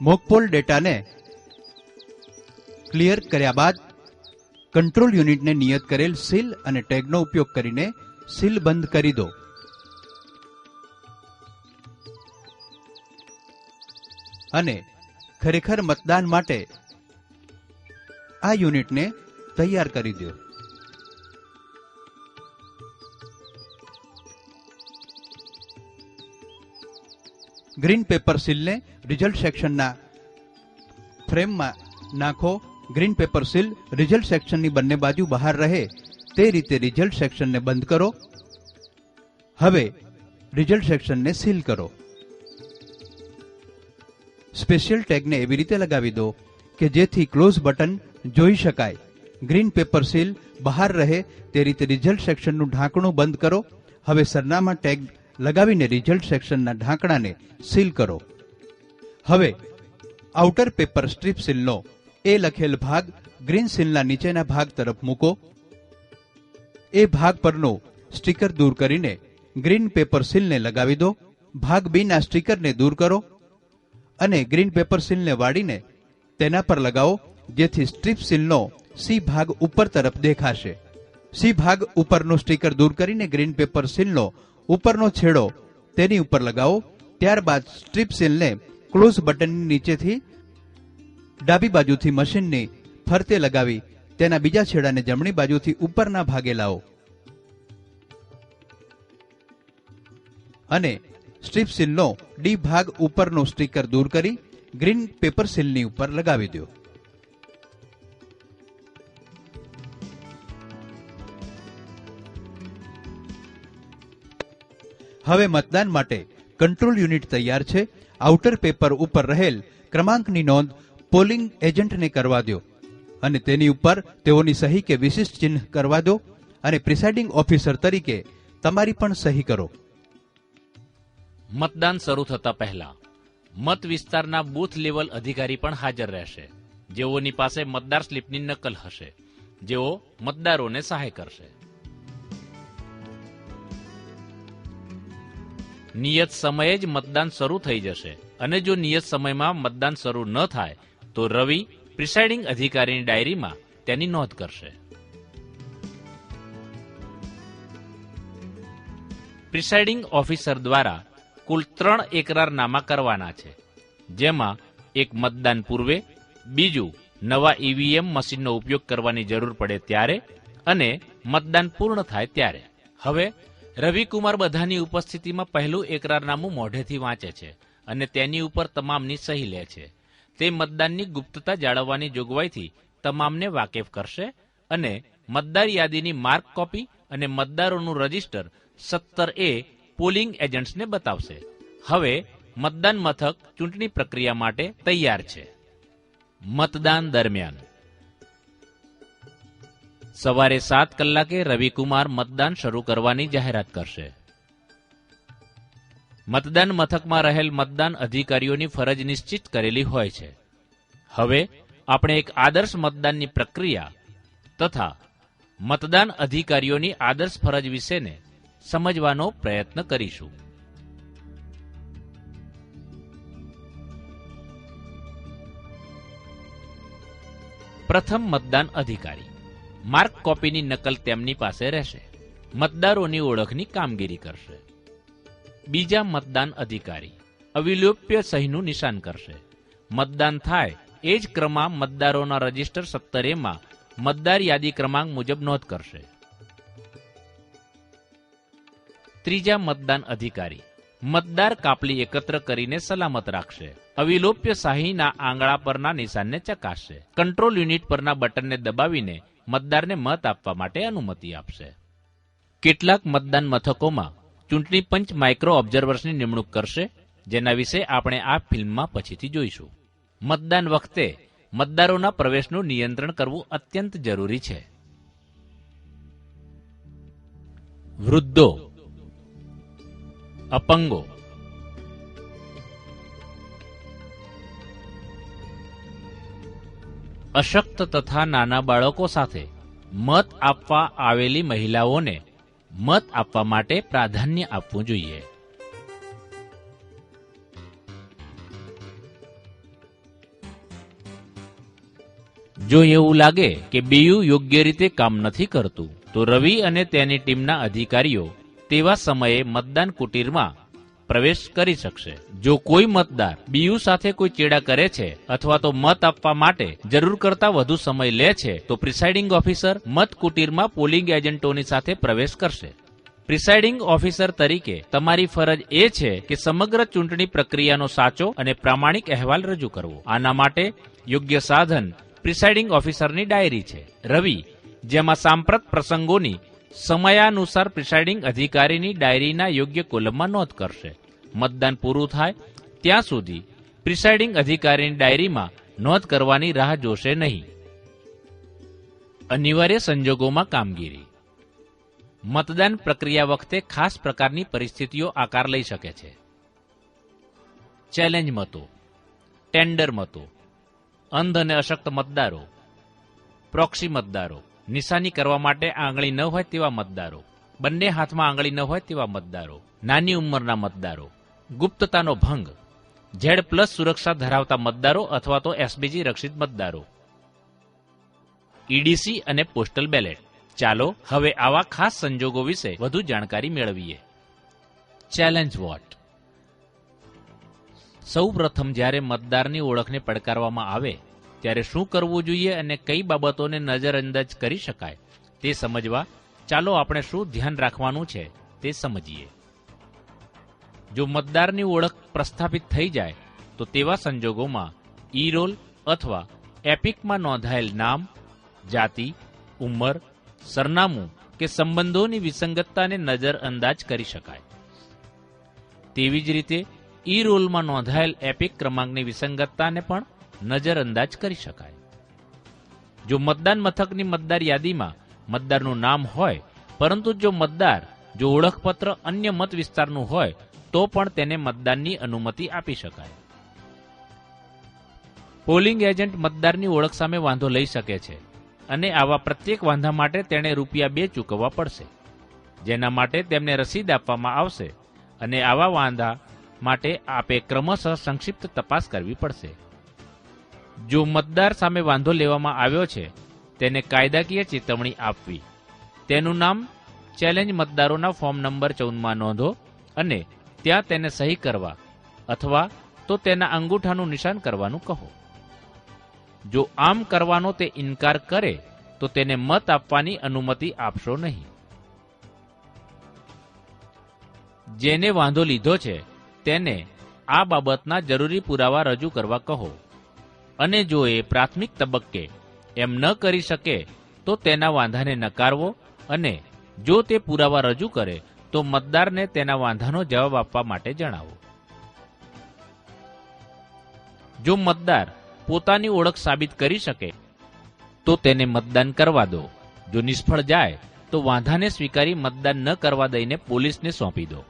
મોકપોલ ડેટાને ક્લિયર કર્યા બાદ કંટ્રોલ યુનિટને નિયત કરેલ સીલ અને ટેગનો ઉપયોગ કરીને સીલ બંધ કરી દો. અને ખરેખર મતદાન માટે આ યુનિટને તૈયાર કરી દો. ગ્રીન પેપર સીલને રિઝલ્ટ સેક્શનના ફ્રેમમાં નાખો. ગ્રીન પેપર સીલ રિઝલ્ટ સેક્શનની બંને બાજુ બહાર રહે તે રીતે રિઝલ્ટ સેક્શનને બંધ કરો. હવે રિઝલ્ટ સેક્શનને સીલ કરો. સ્પેશિયલ ટેગને એવી રીતે લગાવી દો કે જેથી ક્લોઝ બટન જોઈ શકાય. ગ્રીન પેપર સીલ બહાર રહે તે રીતે રિઝલ્ટ સેક્શનનું ઢાંકણું બંધ કરો. હવે સરનામા ટેગ લગાવીને રિઝલ્ટ સેક્શનના ઢાંકણાને સીલ કરો. હવે આઉટર પેપર સ્ટ્રીપ સીલનો એ લખેલ ભાગ ગ્રીન સીલના નીચેના ભાગ તરફ મૂકો. એ ભાગ પરનું સ્ટીકર દૂર કરીને ગ્રીન પેપર સીલને લગાવી દો. ભાગ બીના સ્ટીકરને દૂર કરો અને ગ્રીન પેપર સીલને વાળીને તેના પર લગાવો, જેથી સ્ટ્રીપ સીલનો સી ભાગ ઉપર તરફ દેખાશે. સી ભાગ ઉપરનું સ્ટીકર દૂર કરીને ગ્રીન પેપર સીલનો ઉપરનો છેડો તેની ઉપર લગાવો. ત્યારબાદ સ્ટ્રીપ સીલને ક્લોઝ બટનની નીચેથી ડાબી બાજુથી મશીનની ફરતે લગાવી તેના બીજા છેડાને જમણી બાજુથી ઉપરના ભાગે લાવો અને સ્ટ્રીપ સીલનો ડી ભાગ ઉપરનો સ્ટીકર દૂર કરી ગ્રીન પેપર સીલની ઉપર લગાવી દો. હવે મતદાન માટે કંટ્રોલ યુનિટ તૈયાર છે. આઉટર પેપર ઉપર રહેલ ક્રમાંકની નોંધ પોલિંગ એજન્ટને કરવા દો અને તેની ઉપર તેઓની સહી કે વિશિષ્ટ ચિહ્ન કરવા દો અને પ્રિસાઇડિંગ ઓફિસર તરીકે તમારી પણ સહી કરો. મતદાન શરૂ થતા પહેલા મત વિસ્તારના બૂથ લેવલ અધિકારી પણ હાજર રહેશે, જેઓની પાસે મતદાર સ્લીપની નકલ હશે, જેઓ મતદારોને સહાય કરશે. નિયત સમયે જ મતદાન શરૂ થઈ જશે અને જો નિયત સમયમાં મતદાન શરૂ ન થાય તો રવિ પ્રિસાઇડિંગ અધિકારીની ડાયરીમાં તેની નોંધ કરશે. પ્રિસાઇડિંગ ઓફિસર દ્વારા કુલ 3 એકરારનામા કરવાના છે, જેમાં એક મતદાન પૂર્વે, બીજું નવા ઈવીએમ મશીનનો ઉપયોગ કરવાની જરૂર પડે ત્યારે અને મતદાન પૂર્ણ થાય ત્યારે. હવે રવિકુમાર બધાની ઉપસ્થિતિમાં પહેલું એકરારનામું મોઢેથી વાંચે છે અને તેની ઉપર તમામની સહી લે છે. તે મતદાનની ગુપ્તતા જાળવવાની જોગવાઈથી તમામને વાકેફ કરશે અને મતદાર યાદીની માર્ક કોપી અને મતદારોનું રજીસ્ટર 17A પોલિંગ એજન્ટ્સને બતાવશે. હવે મતદાન મથક ચૂંટણી પ્રક્રિયા માટે તૈયાર છે. મતદાન દરમિયાન સવારે 7 કલાકે રવિકુમાર મતદાન શરૂ કરવાની જાહેરાત કરશે. મતદાન મથકમાં રહેલ મતદાન અધિકારીઓની ફરજ નિશ્ચિત કરેલી હોય છે. હવે આપણે એક આદર્શ મતદાનની પ્રક્રિયા તથા મતદાન અધિકારીઓની આદર્શ ફરજ વિશેને સમજવાનો પ્રયત્ન કરીશું. પ્રથમ મતદાન અધિકારી. માર્ક કોપીની નકલ તેમની પાસે રહેશે. મતદારોની ઓળખની કામગીરી કરશે. બીજા મતદાન અધિકારી અવિલોપ્ય સહીનું નિશાન કરશે. મતદાન થાય એ જ ક્રમમાં મતદારોના રજીસ્ટર 17A માં મતદાર યાદી ક્રમાંક મુજબ નોંધ કરશે. ત્રીજા મતદાન અધિકારી મતદાર કાપલી એકત્ર કરીને સલામત રાખશે. અવિલોપ્ય શાહીના આંગળા પરના નિશાનને ચકાસશે. કંટ્રોલ યુનિટ પરના બટનને દબાવીને મતદારને મત આપવા માટે અનુમતિ આપશે. કેટલાક મતદાન મથકોમાં ચૂંટણી પંચ માઇક્રો ઓબ્ઝર્વર્સની નિમણૂક કરશે, જેના વિશે આપણે આ ફિલ્મમાં પછીથી જોઈશું. મતદાન વખતે મતદારોના પ્રવેશનું નિયંત્રણ કરવું અત્યંત જરૂરી છે. વૃદ્ધો, અપંગો, અશક્ત તથા નાના બાળકો સાથે મત આપવા આવેલી મહિલાઓને મત આપવા માટે પ્રાધાન્ય આપવું જોઈએ. જો એવું લાગે કે બીયુ યોગ્ય રીતે કામ નથી કરતું તો રવિ અને તેની ટીમના અધિકારીઓ તેવા સમયે મતદાન કુટીરમાં પ્રવેશ કરી શકશે. જો કોઈ મતદાર બીયુ સાથે કોઈ ચેડા કરે છે અથવા તો મત આપવા માટે જરૂર કરતા વધુ સમય લે છે તો પ્રિસાઇડિંગ ઓફિસર મત કુટીરમાં પોલિંગ એજન્ટોની સાથે પ્રવેશ કરશે. પ્રિસાઇડિંગ ઓફિસર તરીકે તમારી ફરજ એ છે કે સમગ્ર ચૂંટણી પ્રક્રિયાનો સાચો અને પ્રામાણિક અહેવાલ રજૂ કરવો. આના માટે યોગ્ય સાધન પ્રિસાઇડિંગ ઓફિસરની ડાયરી છે. રવિ જેમાં સાંપ્રત પ્રસંગોની સમયાનુસાર પ્રિસાઇડિંગ અધિકારીની ડાયરીના યોગ્ય કોલમમાં નોંધ કરશે. મતદાન પૂરું થાય ત્યાં સુધી પ્રિસાઇડિંગ અધિકારીની ડાયરીમાં નોંધ કરવાની રાહ જોશે નહીં. અનિવાર્ય સંજોગોમાં કામગીરી. મતદાન પ્રક્રિયા વખતે ખાસ પ્રકારની પરિસ્થિતિઓ આકાર લઈ શકે છે. ચેલેન્જ મતો, ટેન્ડર મતો, અંધ અને અશક્ત મતદારો, પ્રોક્સી મતદારો, નિશાની કરવા માટે આંગળી ન હોય તેવા મતદારો, બંને હાથમાં આંગળી ન હોય તેવા મતદારો, નાની ઉંમરના મતદારો, ગુપ્તતાનો ભંગ, Z+ સુરક્ષા ધરાવતા મતદારો અથવા તો SBG રક્ષિત મતદારો, EDC અને પોસ્ટલ બેલેટ. ચાલો હવે આવા ખાસ સંજોગો વિશે વધુ જાણકારી મેળવીએ. Challenge vote. સૌ પ્રથમ જ્યારે મતદારની ઓળખને પડકારવામાં આવે ત્યારે શું કરવું જોઈએ અને કઈ બાબતોને નજરઅંદાજ કરી શકાય તે સમજવા ચાલો આપણે શું ધ્યાન રાખવાનું છે તે સમજીએ. જો મતદારની ઓળખ પ્રસ્થાપિત થઈ જાય તો તેવા સંજોગોમાં ઈ-રોલ અથવા એપિકમાં નોંધાયેલ નામ, જાતિ, ઉંમર, સરનામું કે સંબંધોની વિસંગતતાને નજરઅંદાજ કરી શકાય. તેવી જ રીતે ઈ-રોલમાં નોંધાયેલ એપિક ક્રમાંકની વિસંગતતાને પણ નજરઅંદાજ કરી શકાય. જો મતદાન મથકની મતદાર યાદીમાં મતદારનું નામ હોય પરંતુ જો ઓળખપત્ર અન્ય મત વિસ્તારનું હોય તો પણ તેને મતદાનની અનુમતિ આપી શકાય. પોલિંગ એજન્ટ મતદારની ઓળખ સામે વાંધો લઈ શકે છે અને આવા પ્રત્યેક વાંધા માટે તેણે ₹2 ચૂકવવા પડશે, જેના માટે તેમને રસીદ આપવામાં આવશે અને આવા વાંધા માટે આપે ક્રમશઃ સંક્ષિપ્ત તપાસ કરવી પડશે. જો મતદાર સામે વાંધો લેવામાં આવ્યો છે તેને કાયદાકીય ચેતવણી આપવી, તેનું નામ ચેલેન્જ મતદારોના ફોર્મ નંબર 14માં નોંધો અને ત્યાં તેને સહી કરવા અથવા તો તેના અંગૂઠાનું નિશાન કરવાનું કહો. જો આમ કરવાનો તે ઇનકાર કરે તો તેને મત આપવાની અનુમતિ આપશો નહીં. જેને વાંધો લીધો છે તેને આ બાબતના જરૂરી પુરાવા રજૂ કરવા કહો અને જો એ પ્રાથમિક તબક્કે એમ ન કરી શકે તો તેના વાંધાને નકારવો અને જો તે પુરાવા રજૂ કરે તો મતદારને તેના વાંધાનો જવાબ આપવા માટે જણાવો. જો મતદાર પોતાની ઓળખ સાબિત કરી શકે તો તેને મતદાન કરવા દો. જો નિષ્ફળ જાય તો વાંધાને સ્વીકારી મતદાન ન કરવા દઈને પોલીસને સોંપી દો.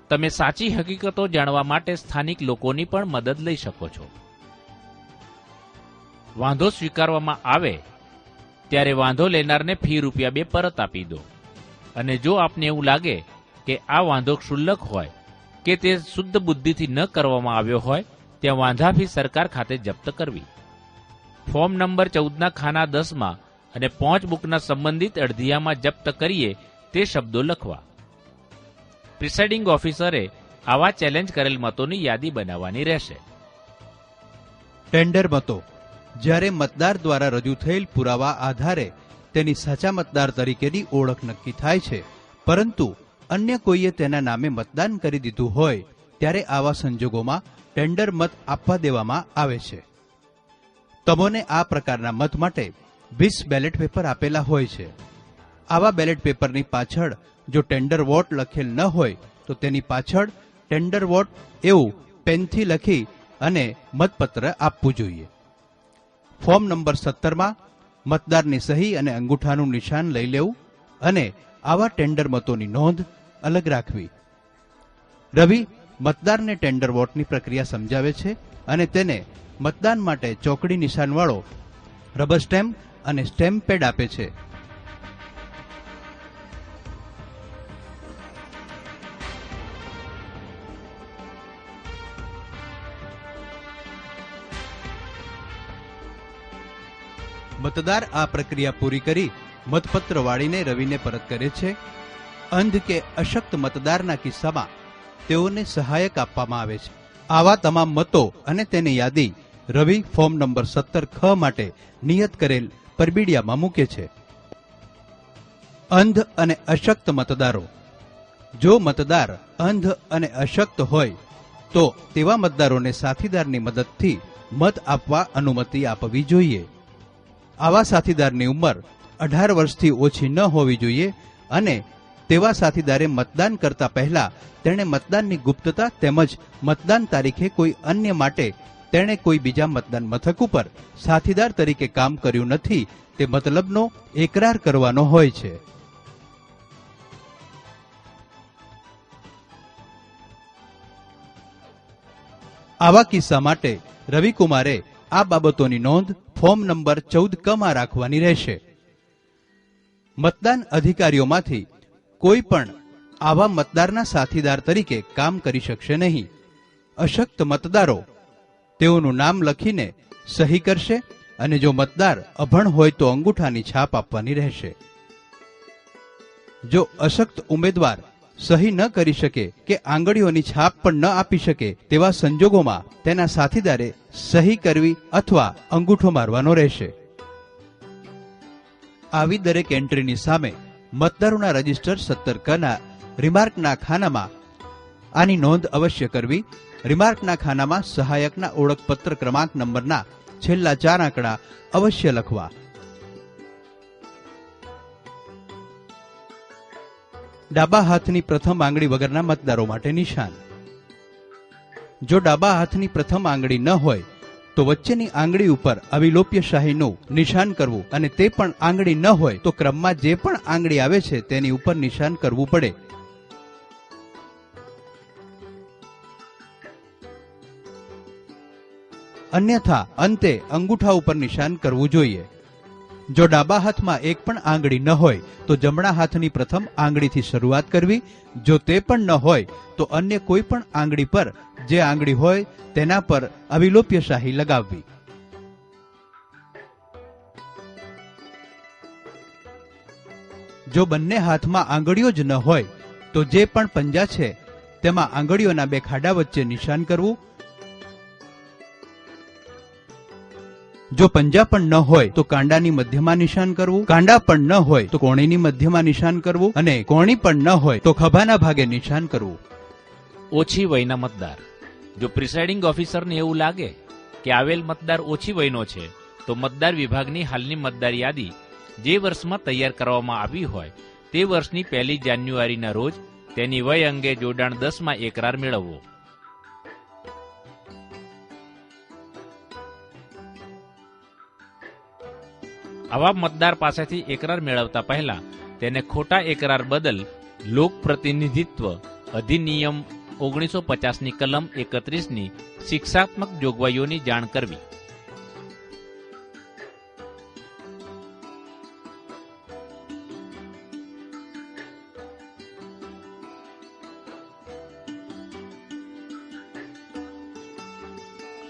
તમે સાચી હકીકતો જાણવા માટે સ્થાનિક લોકોની પણ મદદ લઈ શકો છો. વાંધો સ્વીકારવામાં આવે ત્યારે વાંધો લેનારને ફી ₹2 પરત આપી દો અને જો આપને એવું લાગે કે આ વાંધો ક્ષુલ્લક હોય કે તે શુદ્ધ બુદ્ધિથી ન કરવામાં આવ્યો હોય ત્યાં વાંધા ફી સરકાર ખાતે જપ્ત કરવી. ફોર્મ નંબર 14ના ખાના 10માં અને પહોંચ બુકના સંબંધિત અડધિયામાં જપ્ત કરીએ તે શબ્દો લખવા. પ્રિસાઇડિંગ ઓફિસરે આવા ચેલેન્જ કરેલ મતોની યાદી બનાવવાની રહેશે. ટેન્ડર મતો. જ્યારે મતદાર દ્વારા રજૂ થયેલ પુરાવા આધારે તેની સાચા મતદાર તરીકેની ઓળખ નક્કી થાય છે પરંતુ અન્ય કોઈએ તેના નામે મતદાન કરી દીધું હોય ત્યારે આવા સંજોગોમાં ટેન્ડર મત આપવા દેવામાં આવે છે. તમોને આ પ્રકારના મત માટે 20 બેલેટ પેપર આપેલા હોય છે. આવા બેલેટ પેપરની પાછળ જો ટેન્ડર વોટ લખેલ ન હોય તો તેની પાછળ ટેન્ડર વોટ એવું પેનથી લખી અને મતપત્ર આપવું જોઈએ. ફોર્મ નંબર 17માં મતદારની સહી અને અંગૂઠાનું નિશાન લઈ લેવું અને આવા ટેન્ડર મતોની નોંધ અલગ રાખવી. રવિ મતદારને ટેન્ડર વોટની પ્રક્રિયા સમજાવે છે અને તેને મતદાન માટે ચોકડી નિશાનવાળો રબર સ્ટેમ્પ અને સ્ટેમ્પ પેડ આપે છે. મતદાર આ પ્રક્રિયા પૂરી કરી મતપત્ર વાળીને રવિને પરત કરે છે. અંધ કે અશક્ત મતદારના કિસ્સામાં તેઓને સહાયક આપવામાં આવે છે. આવા તમામ મતો અને તેની યાદી રવિ ફોર્મ નંબર 17 ખ માટે નિયત કરેલ પરબીડિયામાં મૂકે છે. અંધ અને અશક્ત મતદારો. જો મતદાર અંધ અને અશક્ત હોય તો તેવા મતદારોને સાથીદારની મદદથી મત આપવા અનુમતિ આપવી જોઈએ. આવા સાથીદારની ઉંમર 18 વર્ષથી ઓછી ન હોવી જોઈએ અને તેવા સાથીદારે મતદાન કરતા પહેલા તેણે મતદાનની ગુપ્તતા તેમજ મતદાન તારીખે કોઈ અન્ય માટે તેણે કોઈ બીજા મતદાન મથક ઉપર સાથીદાર તરીકે કામ કર્યું નથી તે મતલબનો એકરાર કરવાનો હોય છે. આવા કિસ્સા માટે રવિકુમારે આ બાબતોની નોંધ ફોર્મ નંબર 14 માં રાખવાની રહેશે. મતદાન અધિકારીઓમાંથી કોઈ પણ આવા મતદારના સાથીદાર તરીકે કામ કરી શકશે નહીં. અશક્ત મતદારો તેઓનું નામ લખીને સહી કરશે અને જો મતદાર અભણ હોય તો અંગૂઠાની છાપ આપવાની રહેશે. જો અશક્ત ઉમેદવાર સહી ન કરી શકે કે આંગળીઓની છાપ પણ ન આપી શકે તેવા સંજોગોમાં તેના સાથીદારે સહી કરવી અથવા અંગૂઠો મારવાનો રહેશે. આવી દરેક એન્ટ્રીની સામે મતદારોના રજીસ્ટર 17 ના રિમાર્કના ખાનામાં આની નોંધ અવશ્ય કરવી. રિમાર્કના ખાનામાં સહાયકના ઓળખપત્ર ક્રમાંક નંબરના છેલ્લા 4 આંકડા અવશ્ય લખવા. ડાબા હાથની પ્રથમ આંગળી વગરના મતદારો માટે નિશાન. જો ડાબા હાથની પ્રથમ આંગળી ન હોય તો વચ્ચેની આંગળી ઉપર અવિલોપ્ય શાહીનું નિશાન કરવું અને તે પણ આંગળી ન હોય તો ક્રમમાં જે પણ આંગળી આવે છે તેની ઉપર નિશાન કરવું પડે. અન્યથા અંતે અંગૂઠા ઉપર નિશાન કરવું જોઈએ. જો ડાબા હાથમાં એક પણ આંગળી ન હોય તો જમણા હાથની પ્રથમ આંગળીથી શરૂઆત કરવી. જો તે પણ ન હોય તો અન્ય કોઈ પણ આંગળી પર જે આંગળી હોય તેના પર અવિલોપ્ય શાહી લગાવવી. જો બંને હાથમાં આંગળીઓ જ ન હોય તો જે પણ પંજા છે તેમાં આંગળીઓના 2 ખાડા વચ્ચે નિશાન કરવું. જો પંજા પણ ન હોય તો કાંડાની મધ્યમાં નિશાન કરવું. કાંડા પણ ન હોય તો કોણીની મધ્યમાં નિશાન કરવું અને કોણી પણ ન હોય તો ખભાના ભાગે નિશાન કરવું. ઓછી વયના મતદાર. જો પ્રિસાઇડિંગ ઓફિસરને એવું લાગે કે આવેલ મતદાર ઓછી વયનો છે તો મતદાર વિભાગની હાલની મતદાર યાદી જે વર્ષમાં તૈયાર કરવામાં આવી હોય તે વર્ષની 1 જાન્યુઆરીના રોજ તેની વય અંગે જોડાણ 10 માં એકરાર મેળવવો. આવા મતદાર પાસેથી એકરાર મેળવતા પહેલા તેને ખોટા એકરાર બદલ લોક પ્રતિનિધિત્વ અધિનિયમ 1950ની કલમ 31ની શિક્ષાત્મક જોગવાઈઓની જાણ કરવી.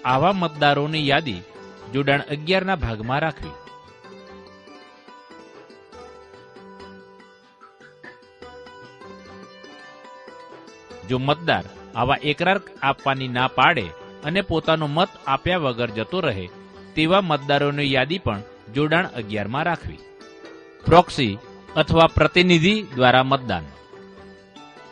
આવા મતદારોની યાદી જોડાણ 11ના ભાગમાં રાખવી. જો મતદાર આવા એકરાર આપવાની ના પાડે અને પોતાનો મત આપ્યા વગર જતો રહે તેવા મતદારોની યાદી પણ જોડાણ 11માં રાખવી. પ્રોક્સી અથવા પ્રતિનિધિ દ્વારા મતદાન.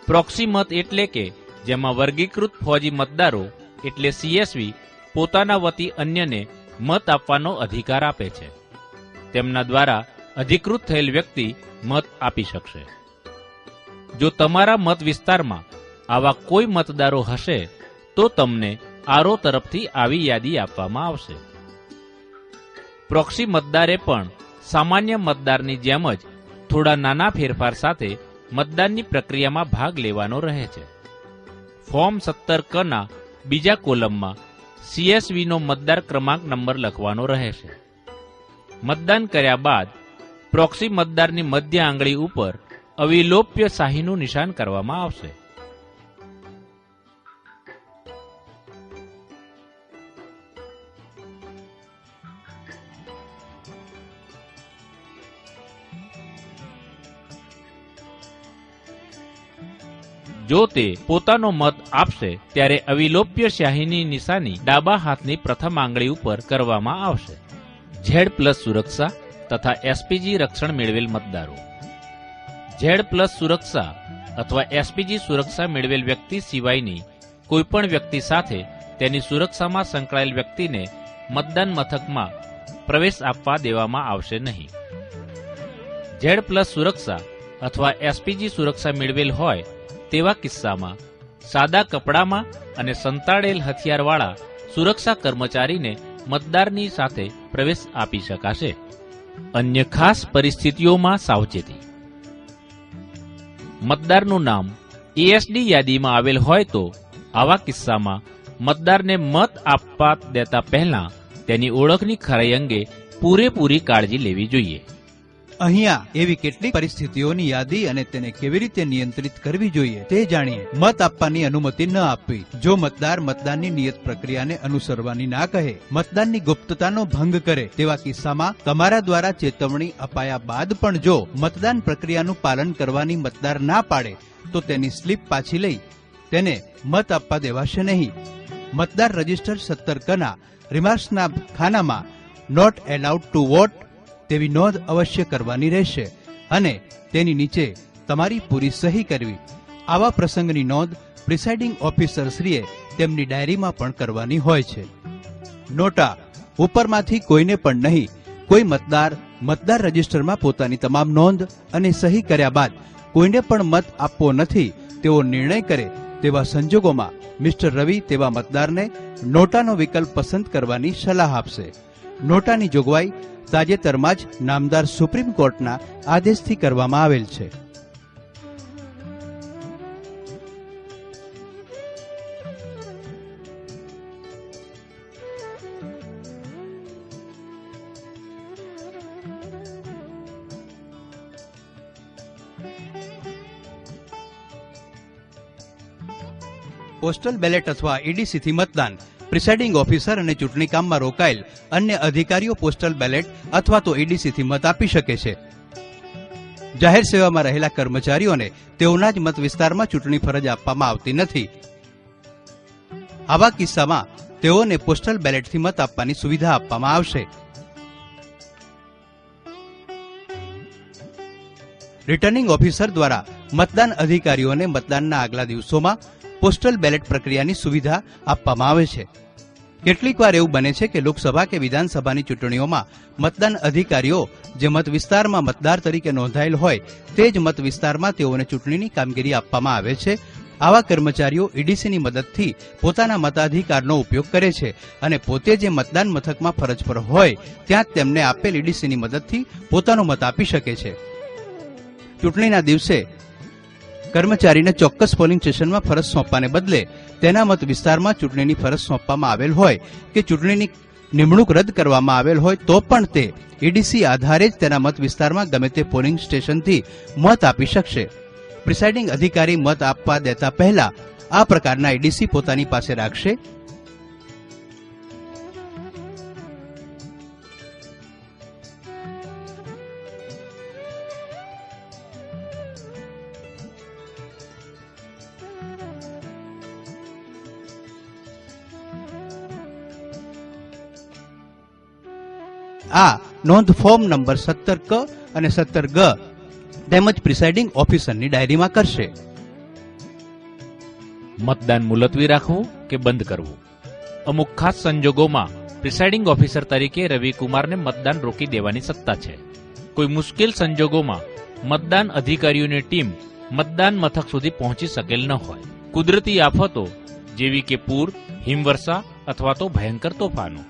પ્રોક્સી મત એટલે કે જેમાં વર્ગીકૃત ફોજી મતદારો એટલે સીએસવી પોતાના વતી અન્યને મત આપવાનો અધિકાર આપે છે. તેમના દ્વારા અધિકૃત થયેલ વ્યક્તિ મત આપી શકશે. જો તમારા મત વિસ્તારમાં આવા કોઈ મતદારો હશે તો તમને આરઓ તરફથી આવી યાદી આપવામાં આવશે. પ્રોક્સી મતદારે પણ સામાન્ય મતદારની જેમ જ થોડા નાના ફેરફાર સાથે મતદાનની પ્રક્રિયામાં ભાગ લેવાનો રહે છે. ફોર્મ 17 ક ના બીજા કોલમમાં સીએસવીનો મતદાર ક્રમાંક નંબર લખવાનો રહેશે. મતદાન કર્યા બાદ પ્રોક્સી મતદારની મધ્ય આંગળી ઉપર અવિલોપ્ય શાહીનું નિશાન કરવામાં આવશે. જો તે પોતાનો મત આપશે ત્યારે અવિલોપ્ય શાહીની નિશાની ડાબા હાથની પ્રથમ આંગળી ઉપર કરવામાં આવશે. Z+ સુરક્ષા તથા એસપીજી રક્ષણ મેળવેલ મતદારો. Z+ સુરક્ષા અથવા એસપીજી સુરક્ષા મેળવેલ વ્યક્તિ સિવાયની કોઈપણ વ્યક્તિ સાથે તેની સુરક્ષામાં સંકળાયેલ વ્યક્તિને મતદાન મથકમાં પ્રવેશ આપવા દેવામાં આવશે નહીં. Z+ સુરક્ષા અથવા એસપીજી સુરક્ષા મેળવેલ હોય તેવા કિસ્સામાં સાદા કપડામાં અને સંતાડેલ હથિયારવાળા સુરક્ષા કર્મચારીને મતદારની સાથે પ્રવેશ આપી શકાશે. અન્ય ખાસ પરિસ્થિતિઓમાં સાવચેતી. મતદારનું નામ ASD યાદીમાં આવેલ હોય તો આવા કિસ્સામાં મતદારને મત આપવા દેતા પહેલા તેની ઓળખની ખરાઈ અંગે પૂરેપૂરી કાળજી લેવી જોઈએ. અહીંયા એવી કેટલીક પરિસ્થિતિઓની યાદી અને તેને કેવી રીતે નિયંત્રિત કરવી જોઈએ તે જાણીએ. મત આપવાની અનુમતિ ન આપવી. જો મતદાર મતદાનની નિયત પ્રક્રિયાને અનુસરવાની ના કહે, મતદાનની ગુપ્તતાનો ભંગ કરે તેવા કિસ્સામાં તમારા દ્વારા ચેતવણી અપાયા બાદ પણ જો મતદાન પ્રક્રિયાનું પાલન કરવાની મતદાર ના પાડે તો તેની સ્લીપ પાછી લઈ તેને મત આપવા દેવાશે નહીં. મતદાર રજીસ્ટર 17 રિમાર્ક્સના ખાનામાં નોટ એલાઉડ ટુ વોટ તેવી નોંધ અવશ્ય કરવાની રહેશે અને તેની નીચે તમારી પૂરી સહી કરવી. આવા પ્રસંગની નોંધ પ્રિસાઇડિંગ ઓફિસરશ્રીએ તેમની ડાયરીમાં પણ કરવાની હોય છે. નોટા ઉપરમાંથી કોઈને પણ નહીં. કોઈ મતદાર રજીસ્ટરમાં પોતાની તમામ નોંધ અને સહી કર્યા બાદ કોઈને પણ મત આપવો નથી તેવો નિર્ણય કરે તેવા સંજોગોમાં મિસ્ટર રવિ તેવા મતદારને નોટાનો વિકલ્પ પસંદ કરવાની સલાહ આપશે. નોટાની જોગવાઈ તાજેતરમાં જ નામદાર સુપ્રીમ કોર્ટના આદેશથી કરવામાં આવેલ છે. પોસ્ટલ બેલેટ અથવા EDCથી મતદાન. પ્રિસાઇડિંગ ઓફિસર અને ચૂંટણી કામમાં રોકાયેલ અન્ય અધિકારીઓ પોસ્ટલ બેલેટ અથવા તો EDCથી મત આપી શકે છે. જાહેર સેવામાં રહેલા કર્મચારીઓને તેઓના જ મત વિસ્તારમાં ચૂંટણી ફરજ આપવામાં આવતી નથી. આવા કિસ્સામાં તેઓને પોસ્ટલ બેલેટથી મત આપવાની સુવિધા આપવામાં આવશે. રિટર્નિંગ ઓફિસર દ્વારા મતદાન અધિકારીઓને મતદાનના આગલા દિવસોમાં પોસ્ટલ બેલેટ પ્રક્રિયાની સુવિધા આપવામાં આવે છે. કેટલીક વાર એવું બને છે કે લોકસભા કે વિધાનસભાની ચૂંટણીઓમાં મતદાન અધિકારીઓ જે મત વિસ્તારમાં મતદાર તરીકે નોંધાયેલ હોય તે જ મત વિસ્તારમાં તેઓને ચૂંટણીની કામગીરી આપવામાં આવે છે. આવા કર્મચારીઓ EDCની મદદથી પોતાના મતાધિકારનો ઉપયોગ કરે છે અને પોતે જે મતદાન મથકમાં ફરજ પર હોય ત્યાં તેમને આપેલ EDCની મદદથી પોતાનો મત આપી શકે છે. ચૂંટણીના દિવસે કર્મચારીને ચોક્કસ પોલિંગ સ્ટેશનમાં ફરજ સોંપવાને બદલે તેના મત વિસ્તારમાં ચૂંટણીની ફરજ સોંપવામાં આવેલ હોય કે ચૂંટણીની નિમણૂક રદ કરવામાં આવેલ હોય તો પણ તે EDC આધારે જ તેના મત વિસ્તારમાં ગમે તે પોલિંગ સ્ટેશનથી મત આપી શકશે. પ્રિસાઇડિંગ અધિકારી મત આપવા દેતા પહેલા આ પ્રકારના EDC પોતાની પાસે રાખશે. આ નોંધ ફોર્મ નંબર 17K અને 17G તેમજ પ્રિસાઇડિંગ ઓફિસરની ડાયરીમાં કરશે. મતદાન મુલતવી રાખવું કે બંધ કરવું. અમુક ખાસ સંજોગોમાં પ્રિસાઇડિંગ ઓફિસર તરીકે રવિકુમારને મતદાન રોકી દેવાની સત્તા છે. કોઈ મુશ્કેલ સંજોગોમાં મતદાન અધિકારીઓની ટીમ મતદાન મથક સુધી પહોંચી શકેલ ન હોય. કુદરતી આફતો જેવી કે પૂર, હિમવર્ષા અથવા તો ભયંકર તોફાનો.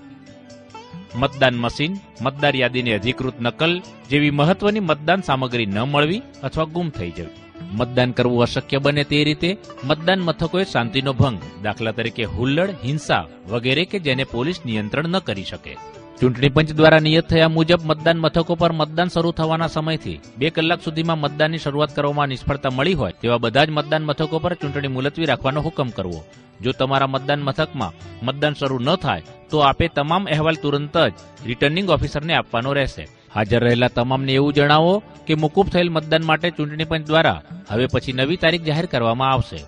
મતદાન મશીન, મતદાર યાદીની અધિકૃત નકલ જેવી મહત્વની મતદાન સામગ્રી ન મળવી અથવા ગુમ થઈ જવી. મતદાન કરવું અશક્ય બને તે રીતે મતદાન મથકોએ શાંતિનો ભંગ, દાખલા તરીકે હુલ્લડ, હિંસા વગેરે કે જેને પોલીસ નિયંત્રણ ન કરી શકે. ચૂંટણી પંચ દ્વારા નિયત થયા મુજબ મતદાન મથકો પર મતદાન શરૂ થવાના સમયથી 2 કલાક સુધીમાં મતદાનની શરૂઆત કરવામાં નિષ્ફળતા મળી હોય તેવા બધા જ મતદાન મથકો પર ચૂંટણી મુલતવી રાખવાનો હુકમ કરવો. જો તમારા મતદાન મથકમાં મતદાન શરૂ ન થાય તો આપે તમામ અહેવાલ તુરંત જ રિટર્નિંગ ઓફિસરને આપવાનો રહેશે. હાજર રહેલા તમામને એવું જણાવો કે મોકૂફ થયેલ મતદાન માટે ચૂંટણી પંચ દ્વારા હવે પછી નવી તારીખ જાહેર કરવામાં આવશે.